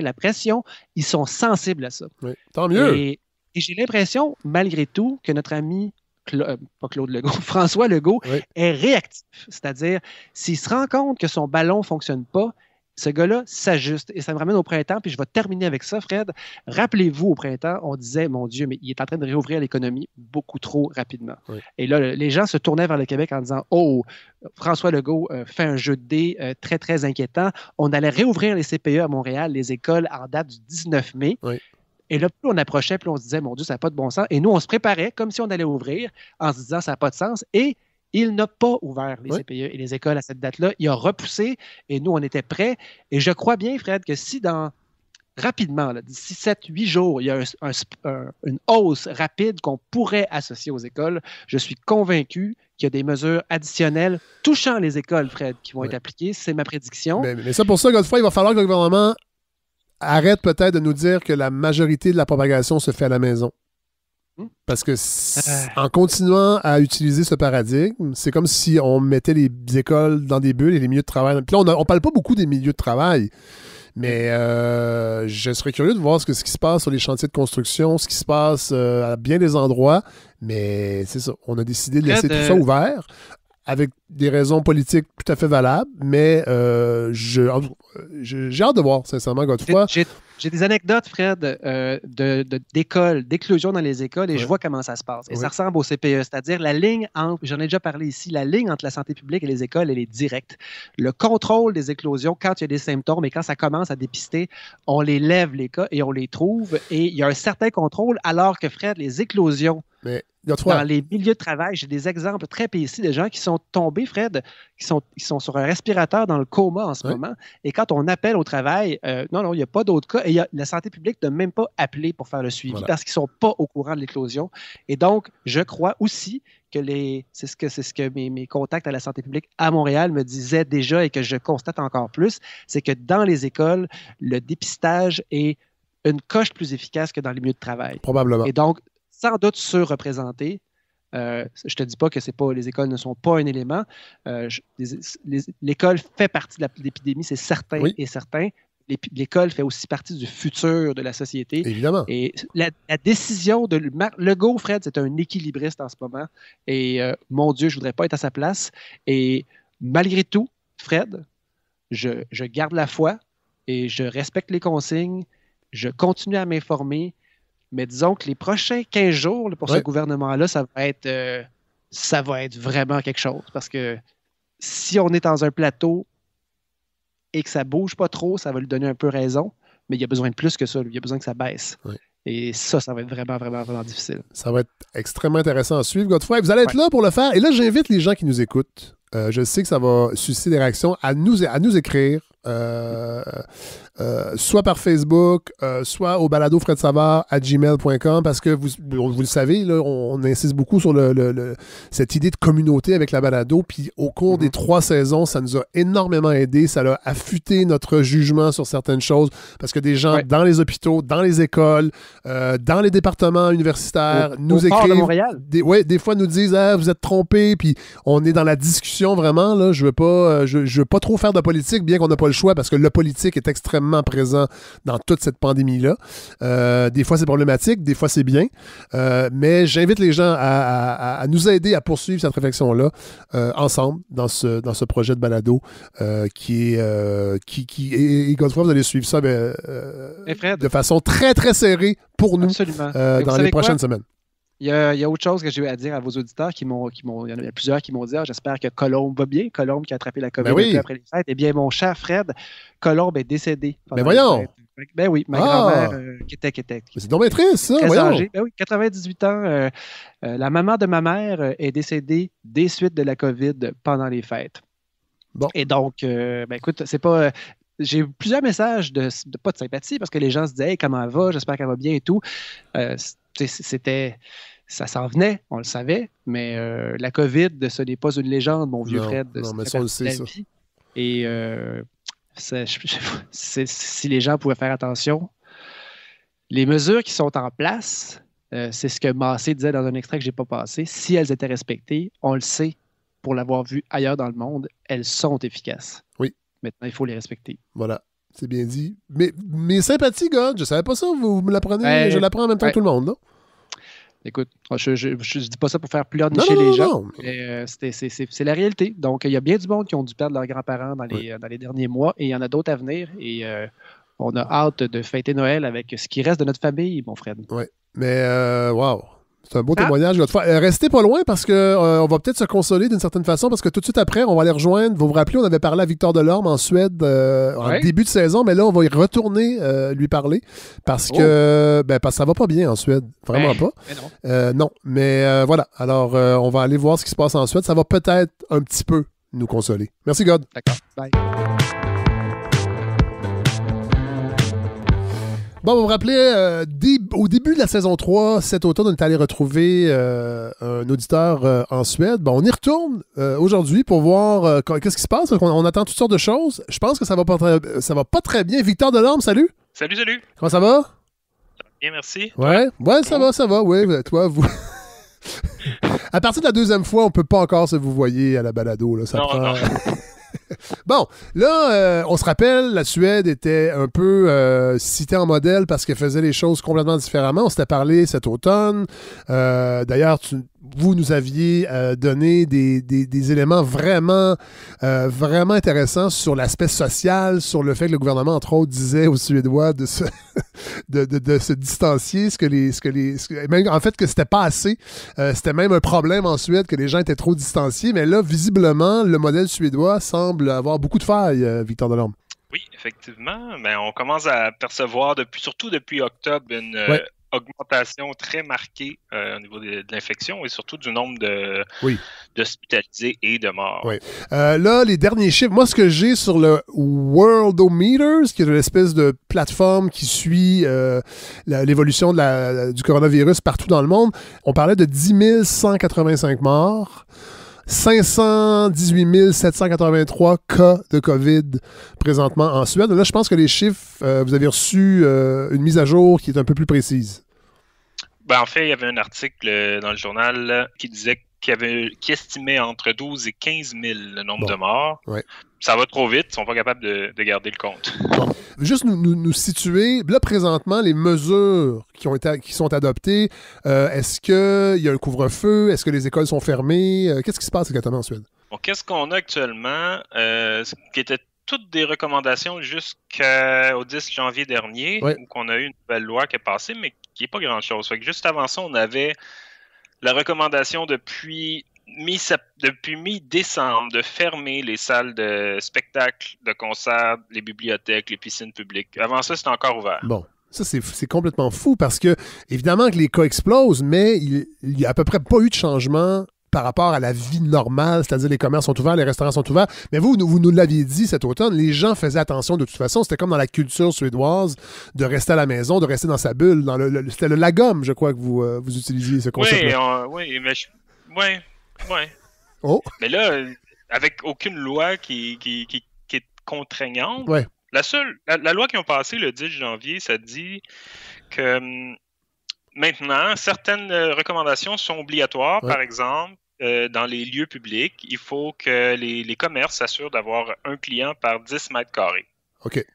ils sont sensibles à ça. Oui. Tant mieux. Et j'ai l'impression, malgré tout, que notre ami, pas Claude Legault, François Legault, est réactif. C'est-à-dire, s'il se rend compte que son ballon ne fonctionne pas, ce gars-là s'ajuste. Et ça me ramène au printemps, puis je vais terminer avec ça, Fred. Rappelez-vous, au printemps, on disait, mon Dieu, mais il est en train de réouvrir l'économie beaucoup trop rapidement. Et là, les gens se tournaient vers le Québec en disant, oh, François Legault fait un jeu de dés très, très inquiétant. On allait réouvrir les CPE à Montréal, les écoles, en date du 19 mai. Et là, plus on approchait, plus on se disait, mon Dieu, ça n'a pas de bon sens. Et nous, on se préparait comme si on allait ouvrir en se disant, ça n'a pas de sens. Et il n'a pas ouvert les CPE et les écoles à cette date-là. Il a repoussé et nous, on était prêts. Et je crois bien, Fred, que si rapidement, d'ici 7-8 jours, il y a une hausse rapide qu'on pourrait associer aux écoles, je suis convaincu qu'il y a des mesures additionnelles touchant les écoles, Fred, qui vont être appliquées. C'est ma prédiction. Mais ça, pour ça, Godefroy, il va falloir que le gouvernement arrête peut-être de nous dire que la majorité de la propagation se fait à la maison. Parce que en continuant à utiliser ce paradigme, c'est comme si on mettait les écoles dans des bulles et les milieux de travail. Puis là, on parle pas beaucoup des milieux de travail, mais je serais curieux de voir ce qui se passe sur les chantiers de construction, ce qui se passe à bien des endroits. Mais c'est ça, on a décidé de laisser tout ça ouvert avec des raisons politiques tout à fait valables, mais j'ai hâte de voir, sincèrement, Godefroy. J'ai des anecdotes, Fred, d'écoles, d'éclosion dans les écoles, et je vois comment ça se passe. Et ça ressemble au CPE, c'est-à-dire la ligne entre, j'en ai déjà parlé ici, la ligne entre la santé publique et les écoles, elle est directe. Le contrôle des éclosions, quand il y a des symptômes et quand ça commence à dépister, on les lève, les cas, et on les trouve, et il y a un certain contrôle, alors que, Fred, les éclosions Mais dans les milieux de travail, j'ai des exemples très précis de gens qui sont tombés, Fred, qui sont sur un respirateur dans le coma en ce moment. Et quand on appelle au travail, non, il n'y a pas d'autres cas. Et la santé publique n'a même pas appelé pour faire le suivi parce qu'ils ne sont pas au courant de l'éclosion. Et donc, je crois aussi que c'est ce que mes contacts à la santé publique à Montréal me disaient déjà et que je constate encore plus, c'est que dans les écoles, le dépistage est une coche plus efficace que dans les milieux de travail. Probablement. Et donc, sans doute surreprésenté. Je ne te dis pas que les écoles ne sont pas un élément. L'école fait partie de l'épidémie, c'est certain et certain. L'école fait aussi partie du futur de la société. Évidemment. Et la décision de Legault, Fred, c'est un équilibriste en ce moment. Et mon Dieu, je ne voudrais pas être à sa place. Et malgré tout, Fred, je garde la foi et je respecte les consignes. Je continue à m'informer. Mais disons que les prochains 15 jours pour ce gouvernement-là, ça va être vraiment quelque chose. Parce que si on est dans un plateau et que ça ne bouge pas trop, ça va lui donner un peu raison. Mais il y a besoin de plus que ça. Il y a besoin que ça baisse. Oui. Et ça va être vraiment, vraiment, vraiment difficile. Ça va être extrêmement intéressant à suivre, Godefroy. Vous allez être là pour le faire. Et là, j'invite les gens qui nous écoutent. Je sais que ça va susciter des réactions à nous écrire. Soit par Facebook, soit au baladofredsavard@gmail.com parce que vous le savez, là, on insiste beaucoup sur cette idée de communauté avec la balado, puis au cours des 3 saisons, ça nous a énormément aidé, ça a affûté notre jugement sur certaines choses, parce que des gens dans les hôpitaux, dans les écoles, dans les départements universitaires nous écrivent, des fois nous disent vous êtes trompés, puis on est dans la discussion vraiment, là, je veux pas trop faire de politique, bien qu'on n'a pas le choix, parce que le politique est extrêmement présent dans toute cette pandémie-là. Des fois, c'est problématique, des fois, c'est bien. Mais j'invite les gens à nous aider à poursuivre cette réflexion-là ensemble dans ce projet de balado qui est Godefroy, vous allez suivre ça de façon très, très serrée pour nous dans les prochaines semaines. Il y a autre chose que j'ai à dire à vos auditeurs il y en a plusieurs qui m'ont dit j'espère que Colombe va bien. Colombe qui a attrapé la COVID après les fêtes. Eh bien, mon cher Fred, Colombe est décédé. Mais voyons! Ben oui, ma grand-mère qui était c'est donc bien triste, ça, très âgée. Ben oui, 98 ans. La maman de ma mère est décédée des suites de la COVID pendant les fêtes. Bon. Et donc, écoute, c'est pas... J'ai eu plusieurs messages pas de sympathie parce que les gens se disaient comment elle va, j'espère qu'elle va bien et tout. Ça s'en venait, on le savait, mais la COVID, ce n'est pas une légende, mon vieux Fred. Non, mais ça, on le sait, ça. Et si les gens pouvaient faire attention, les mesures qui sont en place, c'est ce que Massé disait dans un extrait que je n'ai pas passé, si elles étaient respectées, on le sait, pour l'avoir vu ailleurs dans le monde, elles sont efficaces. Oui. Maintenant, il faut les respecter. Voilà. C'est bien dit. Mais mes sympathies, God, je savais pas ça, vous me l'apprenez, je l'apprends en même temps que tout le monde, là. Écoute, je dis pas ça pour faire pleurnicher les gens. Mais c'est la réalité. Donc, il y a bien du monde qui ont dû perdre leurs grands-parents dans les derniers mois et il y en a d'autres à venir. Et on a hâte de fêter Noël avec ce qui reste de notre famille, mon Fred. Oui. Mais, wow. C'est un beau témoignage. Restez pas loin parce qu'on va peut-être se consoler d'une certaine façon parce que tout de suite après, on va aller rejoindre. Vous vous rappelez, on avait parlé à Victor Delorme en Suède en début de saison, mais là, on va y retourner lui parler parce que ça va pas bien en Suède. Vraiment pas. Non. Mais voilà. Alors, on va aller voir ce qui se passe en Suède. Ça va peut-être un petit peu nous consoler. Merci, God. D'accord. Bye. Bon, vous vous rappelez, au début de la saison 3, cet automne, on est allé retrouver un auditeur en Suède. Bon, on y retourne aujourd'hui pour voir qu'est-ce qui se passe. On attend toutes sortes de choses. Je pense que ça va pas très bien. Victor Delorme, salut! Salut! Comment ça va? Bien, merci. Ouais, ça va. Oui, toi, vous... À partir de la 2e fois, on peut pas encore se vous voyez à la balado. Là. Non. Bon, là, on se rappelle, la Suède était un peu citée en modèle parce qu'elle faisait les choses complètement différemment. On s'était parlé cet automne. D'ailleurs, vous nous aviez donné des éléments vraiment intéressants sur l'aspect social, sur le fait que le gouvernement, entre autres, disait aux Suédois de se, de se distancier, même, en fait, que c'était pas assez. C'était même un problème en Suède que les gens étaient trop distanciés. Mais là, visiblement, le modèle suédois semble avoir beaucoup de failles, Victor Delorme. Oui, effectivement. Mais on commence à percevoir, surtout depuis octobre, augmentation très marquée au niveau de l'infection et surtout du nombre d'hospitalisés et de morts. Oui. Là, les derniers chiffres, moi, ce que j'ai sur le Worldometers, qui est une espèce de plateforme qui suit l'évolution du coronavirus partout dans le monde, on parlait de 10 185 morts. 518 783 cas de COVID présentement en Suède. Là, je pense que les chiffres, vous avez reçu une mise à jour qui est un peu plus précise. En fait, il y avait un article dans le journal qui disait qui estimait entre 12 et 15 000 le nombre de morts. Ouais. Ça va trop vite, ils ne sont pas capables de garder le compte. Bon. Juste nous situer, là, présentement, les mesures qui sont adoptées, est-ce qu'il y a un couvre-feu? Est-ce que les écoles sont fermées? Qu'est-ce qui se passe exactement en Suède? Bon, qu'est-ce qu'on a actuellement? Qui étaient toutes des recommandations jusqu'au 10 janvier dernier, où on a eu une nouvelle loi qui est passée, mais qui n'est pas grand-chose. Fait que juste avant ça, on avait la recommandation depuis mi-décembre de fermer les salles de spectacle, de concert, les bibliothèques, les piscines publiques. Avant ça, c'était encore ouvert. Bon, ça, c'est complètement fou parce que, évidemment, que les cas explosent, mais il n'y a à peu près pas eu de changement par rapport à la vie normale, c'est-à-dire les commerces sont ouverts, les restaurants sont ouverts. Mais vous nous l'aviez dit cet automne, les gens faisaient attention de toute façon. C'était comme dans la culture suédoise de rester à la maison, de rester dans sa bulle. C'était le lagom, je crois, que vous utilisiez ce concept-là. Oui, mais oui. Oh. Mais là, avec aucune loi qui est contraignante, la loi qui ont passée le 10 janvier, ça dit que maintenant, certaines recommandations sont obligatoires. Par exemple, dans les lieux publics, il faut que les commerces s'assurent d'avoir un client par 10 mètres carrés. OK.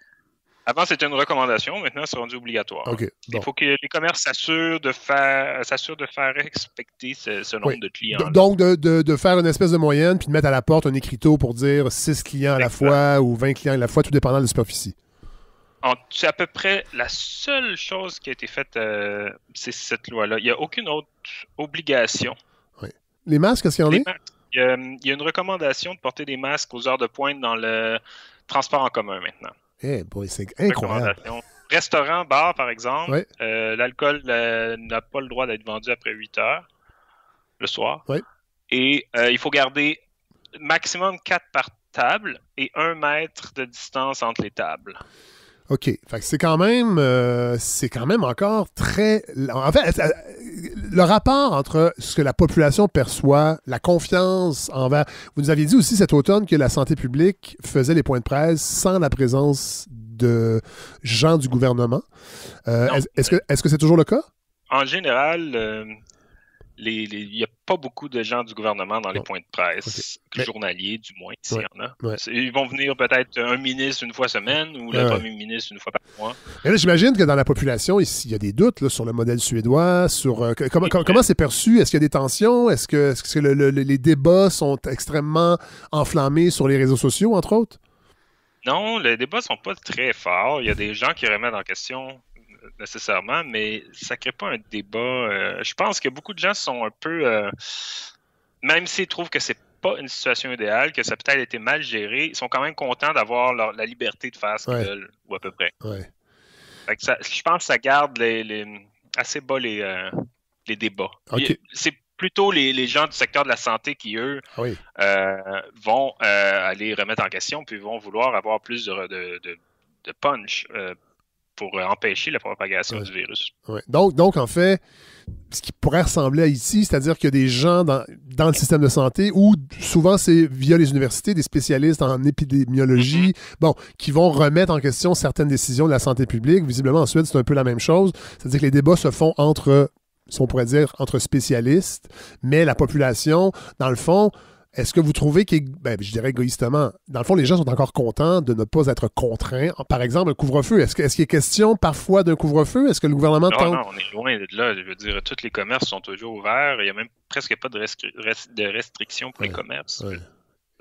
Avant, c'était une recommandation. Maintenant, c'est rendu obligatoire. Okay, bon. Il faut que les commerces s'assurent de faire respecter ce nombre de clients. Donc, de faire une espèce de moyenne puis de mettre à la porte un écriteau pour dire 6 clients à la fois ou 20 clients à la fois, tout dépendant de la superficie. C'est à peu près la seule chose qui a été faite, c'est cette loi-là. Il n'y a aucune autre obligation. Oui. Les masques, est-ce qu'il y en a? Il y a une recommandation de porter des masques aux heures de pointe dans le transport en commun maintenant. C'est incroyable. Restaurant, bar, par exemple, l'alcool n'a pas le droit d'être vendu après 8 heures le soir. Oui. Et il faut garder maximum 4 par table et 1 mètre de distance entre les tables. OK. Fait que c'est quand même encore très... En fait, le rapport entre ce que la population perçoit, la confiance envers... Vous nous aviez dit aussi cet automne que la santé publique faisait les points de presse sans la présence de gens du gouvernement. Est-ce que c'est toujours le cas? En général... Il n'y a pas beaucoup de gens du gouvernement dans les points de presse, journaliers du moins, s'il y en a. Ouais. Ils vont venir peut-être un ministre une fois semaine ou le premier ministre une fois par mois. Mais là, j'imagine que dans la population, il y a des doutes là, sur le modèle suédois, sur comment c'est perçu, est-ce qu'il y a des tensions, est-ce que les débats sont extrêmement enflammés sur les réseaux sociaux, entre autres? Non, les débats sont pas très forts. Il y a des gens qui remettent en question nécessairement, mais ça ne crée pas un débat. Je pense que beaucoup de gens sont un peu... même s'ils trouvent que c'est pas une situation idéale, que ça a peut-être été mal géré, ils sont quand même contents d'avoir la liberté de faire ce qu'ils veulent, ou à peu près. Ouais. Fait que je pense que ça garde assez bas les débats. Okay. C'est plutôt les gens du secteur de la santé qui, eux, vont aller remettre en question, puis vont vouloir avoir plus de punch pour empêcher la propagation du virus. Ouais. Donc, en fait, ce qui pourrait ressembler à ici, c'est-à-dire qu'il y a des gens dans le système de santé où souvent c'est via les universités, des spécialistes en épidémiologie, qui vont remettre en question certaines décisions de la santé publique. Visiblement, en Suède, c'est un peu la même chose. C'est-à-dire que les débats se font entre spécialistes, mais la population, dans le fond, est-ce que vous trouvez je dirais égoïstement, dans le fond, les gens sont encore contents de ne pas être contraints? Par exemple, un couvre-feu. Est-ce qu'il est question parfois d'un couvre-feu? Est-ce que le gouvernement tente... Non, on est loin de là. Je veux dire, tous les commerces sont toujours ouverts. Il n'y a même presque pas de restrictions pour les commerces. Ouais.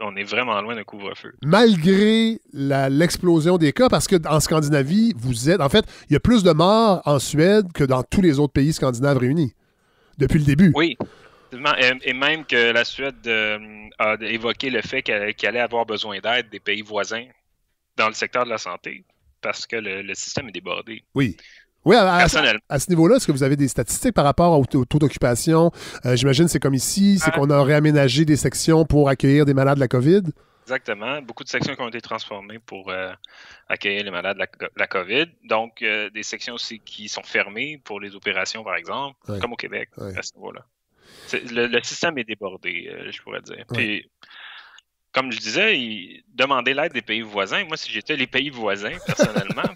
On est vraiment loin d'un couvre-feu. Malgré l'explosion des cas, parce qu'en Scandinavie, en fait, il y a plus de morts en Suède que dans tous les autres pays scandinaves réunis, depuis le début. Oui. Et même que la Suède a évoqué le fait qu'elle allait avoir besoin d'aide des pays voisins dans le secteur de la santé parce que le système est débordé. Oui. Oui, personnellement. À ce niveau-là, est-ce que vous avez des statistiques par rapport au taux d'occupation? J'imagine que c'est comme ici, c'est qu'on a réaménagé des sections pour accueillir des malades de la COVID? Exactement. Beaucoup de sections qui ont été transformées pour accueillir les malades de la COVID. Donc, des sections aussi qui sont fermées pour les opérations, par exemple, comme au Québec, à ce niveau-là. Le système est débordé, je pourrais dire. Puis, comme je disais, demander l'aide des pays voisins. Moi, si j'étais les pays voisins, personnellement,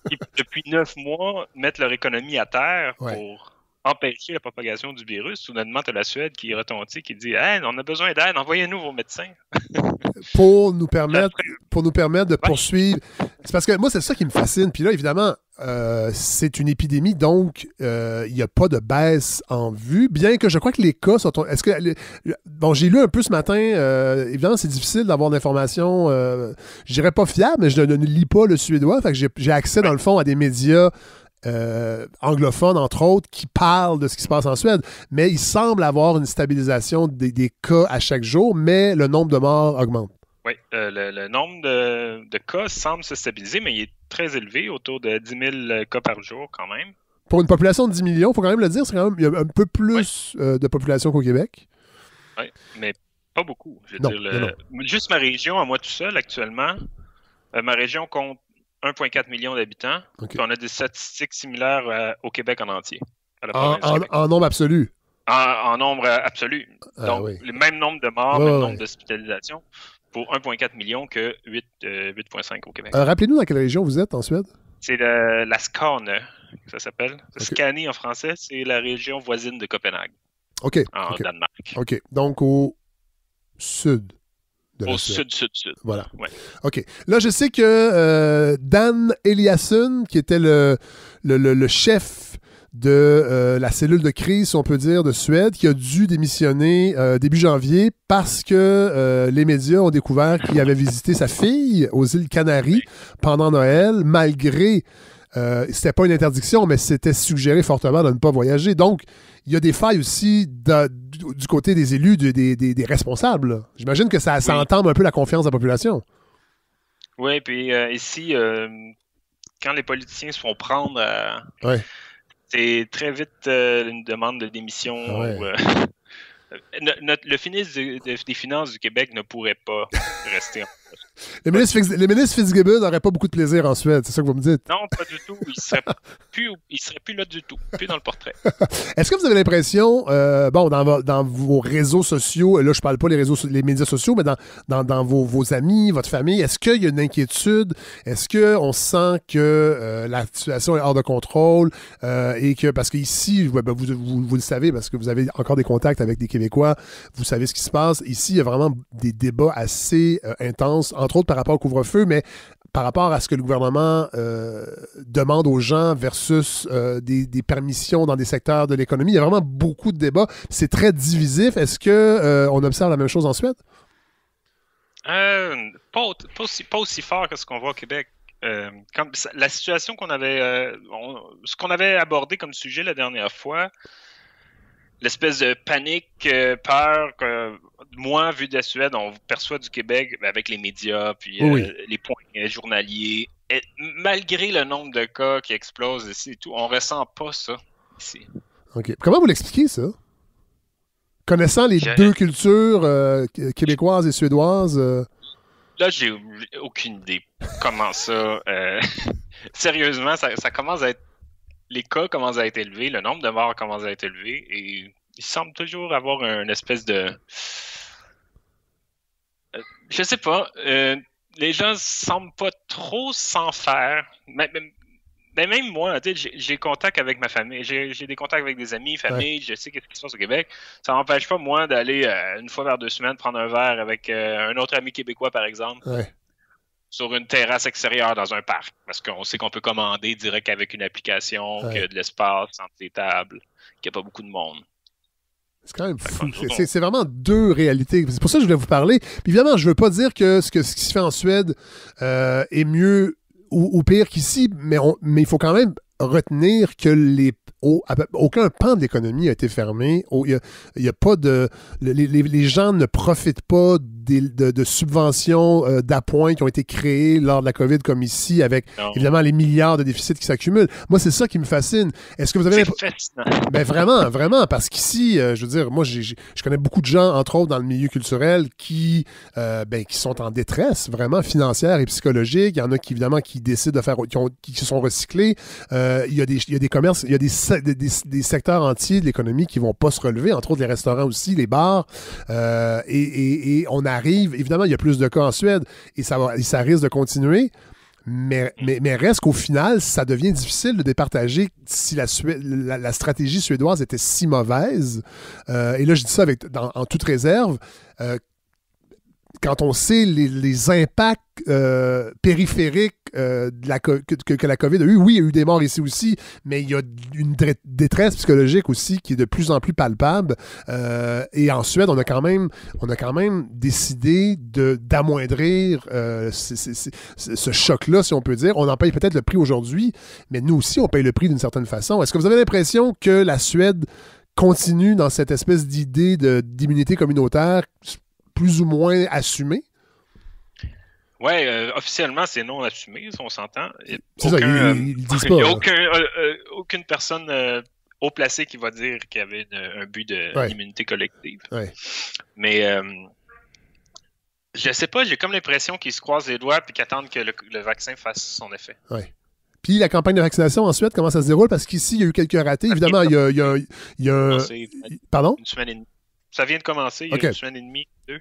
qui, depuis 9 mois, mettent leur économie à terre pour empêcher la propagation du virus. Soudainement, tu as la Suède qui retentit, qui dit « Hey, on a besoin d'aide, envoyez-nous vos médecins. » Pour nous permettre de poursuivre. C'est parce que moi, c'est ça qui me fascine. Puis là, évidemment, c'est une épidémie, donc il n'y a pas de baisse en vue, bien que je crois que les cas sont... Bon, j'ai lu un peu ce matin, évidemment, c'est difficile d'avoir d'informations, je dirais pas fiables, mais je ne lis pas le suédois, fait que j'ai accès, dans le fond, à des médias anglophones, entre autres, qui parlent de ce qui se passe en Suède. Mais il semble avoir une stabilisation des cas à chaque jour, mais le nombre de morts augmente. Oui, le nombre de cas semble se stabiliser, mais il est très élevé, autour de 10 000 cas par jour quand même. Pour une population de 10 millions, il faut quand même le dire, il y a un peu plus de population qu'au Québec. Oui, mais pas beaucoup. Je veux dire, juste ma région, à moi tout seul, actuellement, ma région compte 1,4 million d'habitants. Puis on a des statistiques similaires au Québec en entier. En nombre absolu? En nombre absolu. Donc, le même nombre de morts, le même nombre d'hospitalisations pour 1,4 million que 8,5 au Québec. Rappelez-nous dans quelle région vous êtes en Suède? C'est la Skåne, ça s'appelle. Skåne en français, c'est la région voisine de Copenhague. En Danemark. OK. Donc au sud. Au sud. Voilà. Ouais. OK. Là, je sais que Dan Eliasson, qui était le chef de la cellule de crise, si on peut dire, de Suède, qui a dû démissionner début janvier parce que les médias ont découvert qu'il avait visité sa fille aux îles Canaries pendant Noël, malgré... c'était pas une interdiction, mais c'était suggéré fortement de ne pas voyager. Donc, il y a des failles aussi du côté des élus, des responsables. Là. J'imagine que ça entame un peu la confiance de la population. Oui, puis ici, quand les politiciens se font prendre, c'est très vite une demande de démission. Le ministre des Finances du Québec ne pourrait pas rester en place. Les ministres Fitzgibbon n'auraient pas beaucoup de plaisir en Suède, c'est ça que vous me dites? Non, pas du tout. Il serait plus là du tout, plus dans le portrait. Est-ce que vous avez l'impression, dans vos réseaux sociaux, là je parle pas les médias sociaux, mais dans vos amis, votre famille, est-ce qu'il y a une inquiétude? Est-ce qu'on sent que la situation est hors de contrôle et que, parce qu'ici, vous le savez, parce que vous avez encore des contacts avec des Québécois, vous savez ce qui se passe. Ici, il y a vraiment des débats assez intenses, entre autres par rapport au couvre-feu, mais par rapport à ce que le gouvernement demande aux gens versus des permissions dans des secteurs de l'économie. Il y a vraiment beaucoup de débats. C'est très divisif. Est-ce qu'on observe la même chose en Suède? Pas aussi fort que ce qu'on voit au Québec. La situation ce qu'on avait abordé comme sujet la dernière fois, l'espèce de panique, peur que moi, vu de la Suède, on perçoit du Québec avec les médias, puis les points journaliers. Et malgré le nombre de cas qui explosent ici et tout, on ressent pas ça ici. OK. Comment vous l'expliquez, ça? Connaissant les deux cultures québécoises et suédoises... Là, j'ai aucune idée comment ça... Sérieusement, ça commence à être... Les cas commencent à être élevés, le nombre de morts commence à être élevé, et il semble toujours avoir une espèce de... je sais pas, les gens semblent pas trop s'en faire, mais même moi, j'ai contact avec ma famille, j'ai des contacts avec des amis, famille, je sais qu'est-ce qui se passe au Québec, ça m'empêche pas, moi, d'aller une fois vers 2 semaines prendre un verre avec un autre ami québécois, par exemple. Sur une terrasse extérieure dans un parc, parce qu'on sait qu'on peut commander direct avec une application, qu'il y a de l'espace entre les tables, qu'il n'y a pas beaucoup de monde. C'est quand même fou. C'est vraiment deux réalités. C'est pour ça que je voulais vous parler. Puis évidemment, je ne veux pas dire que ce qui se fait en Suède est mieux ou pire qu'ici, mais il faut quand même retenir que aucun pan de l'économie a été fermé. Il y a pas de... Les gens ne profitent pas de subventions d'appoint qui ont été créées lors de la COVID comme ici, avec évidemment les milliards de déficits qui s'accumulent. Moi, c'est ça qui me fascine. Est-ce que vous avez... Ben vraiment, vraiment, parce qu'ici, je veux dire, moi, je connais beaucoup de gens, entre autres dans le milieu culturel, qui sont en détresse vraiment financière et psychologique. Il y en a qui, évidemment, qui décident de faire, qui se sont recyclés. Il y a des commerces, il y a des secteurs entiers de l'économie qui vont pas se relever, entre autres les restaurants aussi, les bars. Et on arrive, évidemment, il y a plus de cas en Suède et ça risque de continuer. Mais reste qu'au final, ça devient difficile de départager si la stratégie suédoise était si mauvaise. Et là, je dis ça en toute réserve. Quand on sait les impacts périphériques que la COVID a eu, oui, il y a eu des morts ici aussi, mais il y a une détresse psychologique aussi qui est de plus en plus palpable. Et en Suède, on a quand même décidé d'amoindrir ce choc-là, si on peut dire. On en paye peut-être le prix aujourd'hui, mais nous aussi, on paye le prix d'une certaine façon. Est-ce que vous avez l'impression que la Suède continue dans cette espèce d'idée d'immunité communautaire plus ou moins assumé? Oui, officiellement, c'est non assumé, si on s'entend. C'est ça, ils disent pas. Il n'y a aucune personne haut placée qui va dire qu'il y avait un but d'immunité collective. Ouais. Mais je sais pas, j'ai comme l'impression qu'ils se croisent les doigts et qu'ils attendent que le vaccin fasse son effet. Oui. Puis la campagne de vaccination ensuite, comment ça se déroule? Parce qu'ici, il y a eu quelques ratés. Évidemment, il y a un... Pardon? Une semaine et demie. Ça vient de commencer, il y a une semaine et demie, 2.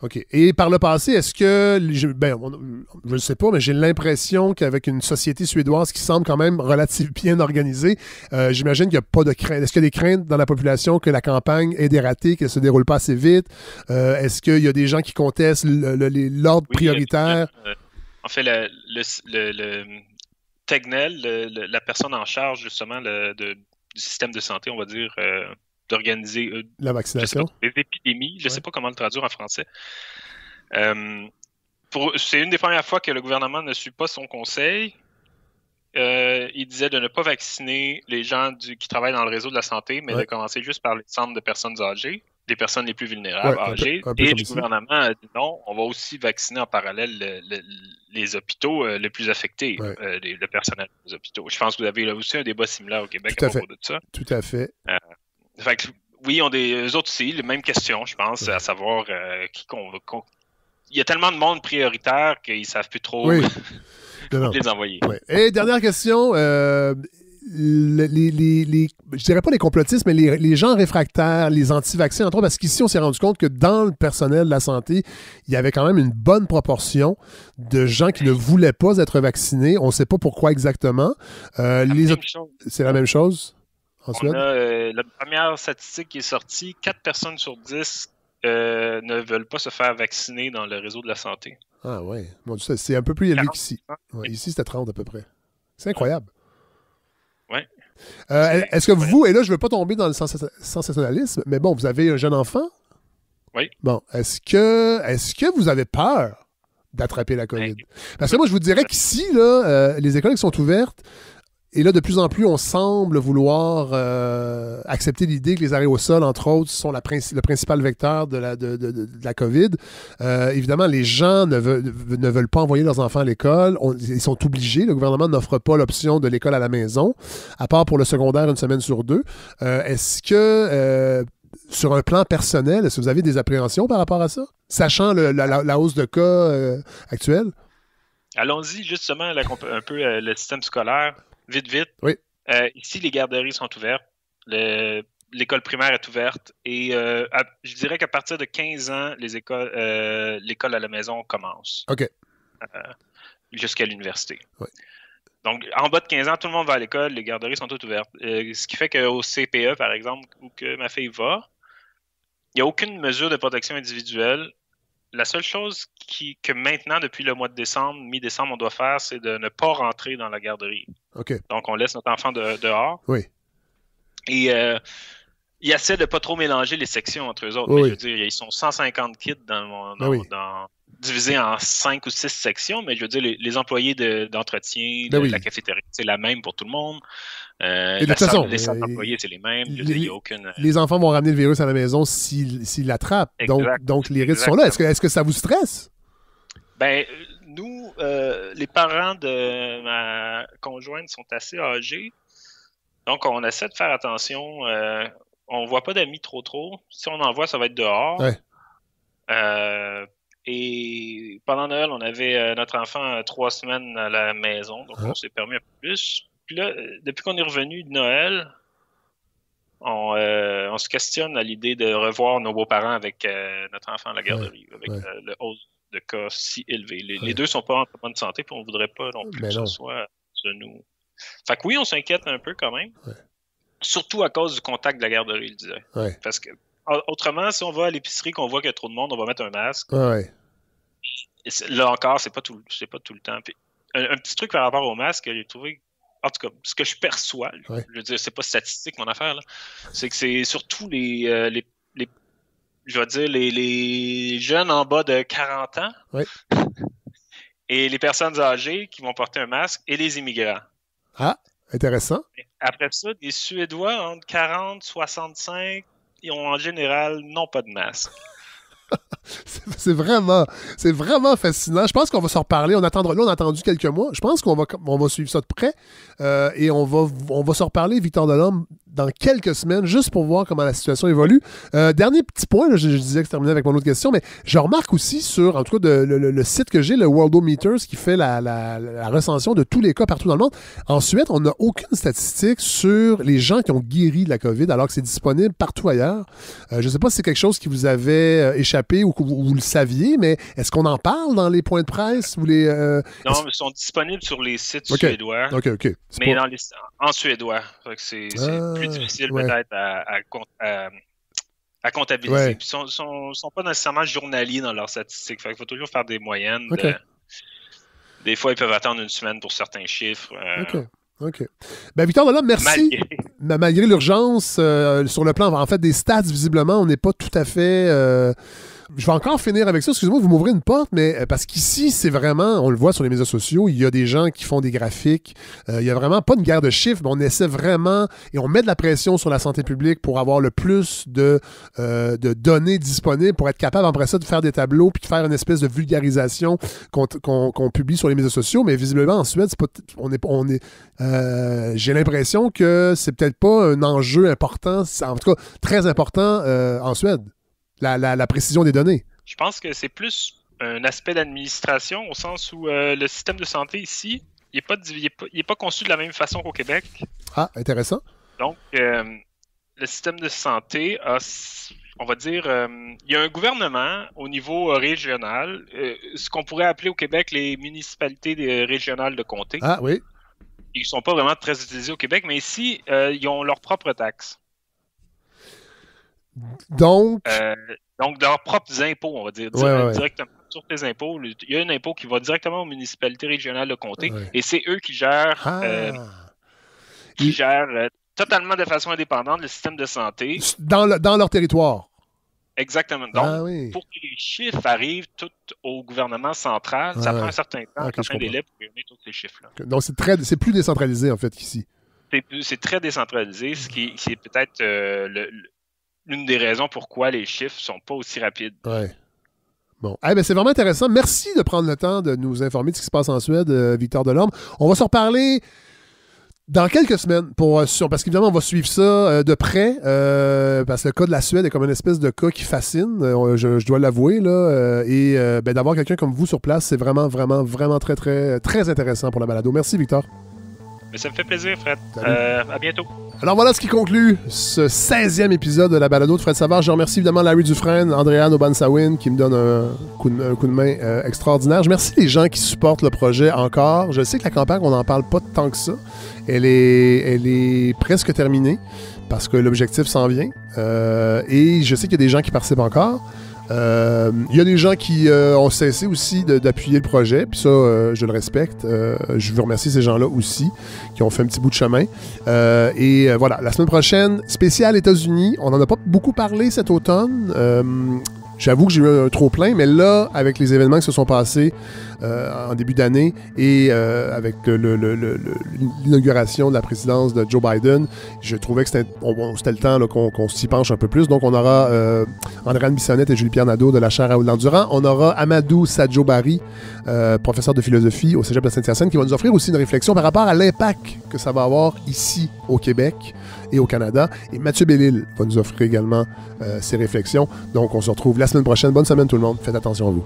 OK. Et par le passé, est-ce que... je ne sais pas, mais j'ai l'impression qu'avec une société suédoise qui semble quand même relativement bien organisée, j'imagine qu'il n'y a pas de crainte. Est-ce qu'il y a des craintes dans la population que la campagne ait des ratés, qu'elle ne se déroule pas assez vite? Est-ce qu'il y a des gens qui contestent l'ordre prioritaire? En fait, le Tegnell, la personne en charge justement du système de santé, on va dire... d'organiser la vaccination, les épidémies, je ne sais pas comment le traduire en français. C'est une des premières fois que le gouvernement ne suit pas son conseil. Il disait de ne pas vacciner les gens qui travaillent dans le réseau de la santé, mais de commencer juste par les centres de personnes âgées, les personnes les plus vulnérables âgées. Et le gouvernement a dit non, on va aussi vacciner en parallèle les hôpitaux les plus affectés, le personnel des hôpitaux. Je pense que vous avez là aussi un débat similaire au Québec à propos de ça. Tout à fait. Fait que, oui, eux autres aussi, les mêmes questions, je pense, à savoir il y a tellement de monde prioritaire qu'ils ne savent plus trop les envoyer. Ouais. Et dernière question, je dirais pas les complotistes, mais les gens réfractaires, les anti-vaccins, entre autres, parce qu'ici, on s'est rendu compte que dans le personnel de la santé, il y avait quand même une bonne proportion de gens qui ne voulaient pas être vaccinés. On ne sait pas pourquoi exactement. C'est la même chose? On a la première statistique qui est sortie, 4 personnes sur 10 ne veulent pas se faire vacciner dans le réseau de la santé. Ah ouais, mon Dieu, c'est un peu plus élevé qu'ici. Ouais, ici, c'était 30 à peu près. C'est incroyable. Oui. Est-ce que vous, et là, je ne veux pas tomber dans le sensationnalisme, mais bon, vous avez un jeune enfant? Oui. Bon, est-ce que vous avez peur d'attraper la COVID? Parce que moi, je vous dirais qu'ici, là, les écoles qui sont ouvertes, et là, de plus en plus, on semble vouloir accepter l'idée que les aérosols, entre autres, sont le principal vecteur de la COVID. Évidemment, les gens ne veulent pas envoyer leurs enfants à l'école. Ils sont obligés. Le gouvernement n'offre pas l'option de l'école à la maison, à part pour le secondaire une semaine sur 2. Est-ce que, sur un plan personnel, est-ce que vous avez des appréhensions par rapport à ça? Sachant la hausse de cas actuelle? Allons-y, justement, un peu le système scolaire. Vite. Oui. Ici, les garderies sont ouvertes. L'école primaire est ouverte. Et je dirais qu'à partir de 15 ans, l'école à la maison commence. OK. Jusqu'à l'université. Oui. Donc, en bas de 15 ans, tout le monde va à l'école. Les garderies sont toutes ouvertes. Ce qui fait qu'au CPE, par exemple, où que ma fille va, il n'y a aucune mesure de protection individuelle. La seule chose que maintenant, depuis le mois de décembre, mi-décembre, on doit faire, c'est de ne pas rentrer dans la garderie. OK. Donc, on laisse notre enfant dehors. Oui. Et il essaie de ne pas trop mélanger les sections entre eux autres. Oui. Mais je veux dire, ils sont 150 kids dans divisé en 5 ou 6 sections, mais je veux dire, les employés d'entretien, la cafétéria, c'est la même pour tout le monde. Et de toute façon, les centres d'employés, c'est les mêmes. Les enfants vont ramener le virus à la maison s'ils l'attrapent. Donc, les risques sont là. Est-ce que ça vous stresse? Ben, nous, les parents de ma conjointe sont assez âgés. Donc, on essaie de faire attention. On voit pas d'amis trop. Si on en voit, ça va être dehors. Ouais. Et pendant Noël, on avait notre enfant 3 semaines à la maison. Donc, on s'est permis un peu plus. Puis là, depuis qu'on est revenu de Noël, on se questionne à l'idée de revoir nos beaux-parents avec notre enfant à la garderie, avec le hausse de cas si élevé. Les deux sont pas en bonne santé, puis on voudrait pas non plus que ce soit de nous. Fait que oui, on s'inquiète un peu quand même. Ouais. Surtout à cause du contact de la garderie, je disais. Ouais. Parce que autrement, si on va à l'épicerie qu'on voit qu'il y a trop de monde, on va mettre un masque. Ouais. Là encore, c'est pas tout le temps. Puis, un petit truc par rapport au masque, j'ai trouvé. En tout cas, ce que je perçois, je veux dire, c'est pas statistique mon affaire, là, c'est que c'est surtout les jeunes en bas de 40 ans et les personnes âgées qui vont porter un masque et les immigrants. Ah, intéressant. Après ça, des Suédois entre 40 et 65, ils ont en général non pas de masque. C'est vraiment fascinant. Je pense qu'on va s'en reparler. On a attendu quelques mois. Je pense qu'on va suivre ça de près et on va s'en reparler, Victor Delorme, dans quelques semaines, juste pour voir comment la situation évolue. Dernier petit point, là, je disais que je terminais avec mon autre question, mais je remarque aussi sur, en tout cas, le site que j'ai, le Worldometers, qui fait la recension de tous les cas partout dans le monde. En Suède, on n'a aucune statistique sur les gens qui ont guéri de la COVID, alors que c'est disponible partout ailleurs. Je ne sais pas si c'est quelque chose qui vous avait échappé ou que vous le saviez, mais est-ce qu'on en parle dans les points de presse ou les... Non, ils sont disponibles sur les sites suédois. OK. Mais en suédois. C'est plus difficile peut-être à comptabiliser. Ouais. Puis ils sont pas nécessairement journaliers dans leurs statistiques. Fait qu'il faut toujours faire des moyennes. Des fois, ils peuvent attendre une semaine pour certains chiffres. OK. Ben, Victor Delorme, merci. Malgré l'urgence, sur le plan, en fait, des stats, visiblement, on n'est pas tout à fait... Je vais encore finir avec ça. Excusez-moi, vous m'ouvrez une porte, mais parce qu'ici, c'est vraiment, on le voit sur les médias sociaux, il y a des gens qui font des graphiques. Il n'y a vraiment pas une guerre de chiffres, mais on essaie vraiment, et on met de la pression sur la santé publique pour avoir le plus de données disponibles pour être capable, après ça, de faire des tableaux puis de faire une espèce de vulgarisation qu'on publie sur les médias sociaux. Mais visiblement, en Suède, j'ai l'impression que c'est peut-être pas un enjeu important, en tout cas très important en Suède. La précision des données. Je pense que c'est plus un aspect d'administration au sens où le système de santé ici, il n'est pas conçu de la même façon qu'au Québec. Ah, intéressant. Donc, le système de santé a, on va dire, il y a un gouvernement au niveau régional, ce qu'on pourrait appeler au Québec les municipalités régionales de comté. Ah, oui. Ils ne sont pas vraiment très utilisés au Québec, mais ici, ils ont leurs propres taxes. Donc, leurs propres impôts, on va dire, directement sur tes impôts. Il y a un impôt qui va directement aux municipalités régionales de comté et c'est eux qui gèrent, totalement de façon indépendante le système de santé. Dans leur territoire. Exactement. Donc, pour que les chiffres arrivent tout au gouvernement central, ça prend un certain temps, un délai pour réunir tous ces chiffres-là. Donc, c'est plus décentralisé, en fait, qu'ici. C'est très décentralisé, ce qui c'est peut-être l'une des raisons pourquoi les chiffres sont pas aussi rapides. Ouais. Bon. Ben, c'est vraiment intéressant. Merci de prendre le temps de nous informer de ce qui se passe en Suède, Victor Delorme. On va se reparler dans quelques semaines, parce qu'évidemment, on va suivre ça de près, parce que le cas de la Suède est comme une espèce de cas qui fascine, je dois l'avouer, là, et d'avoir quelqu'un comme vous sur place, c'est vraiment, vraiment, vraiment très, très, très intéressant pour la balado. Merci, Victor. Ça me fait plaisir, Fred. À bientôt. Alors voilà ce qui conclut ce 16e épisode de la balado de Fred Savard. Je remercie évidemment Larry Dufresne, Andréane Obansawin qui me donne un coup de main extraordinaire. Je remercie les gens qui supportent le projet encore. Je sais que la campagne, on n'en parle pas tant que ça. Elle est presque terminée parce que l'objectif s'en vient. Et je sais qu'il y a des gens qui participent encore. Il y a des gens qui ont cessé aussi d'appuyer le projet, puis ça, je le respecte. Je veux remercier ces gens-là aussi, qui ont fait un petit bout de chemin. Voilà, la semaine prochaine, spécial États-Unis. On n'en a pas beaucoup parlé cet automne. J'avoue que j'ai eu un trop-plein, mais là, avec les événements qui se sont passés en début d'année et avec l'inauguration de la présidence de Joe Biden, je trouvais que c'était le temps là, qu'on s'y penche un peu plus. Donc, on aura Andréane Bissonnette et Julie-Pierre Nadeau de la chaire Raoul-Dandurand. On aura Amadou Sadjo-Barry, professeur de philosophie au Cégep de Saint-Hyacinthe, qui va nous offrir aussi une réflexion par rapport à l'impact que ça va avoir ici au Québec et au Canada. Et Mathieu Bellil va nous offrir également ses réflexions. Donc, on se retrouve la semaine prochaine. Bonne semaine tout le monde. Faites attention à vous.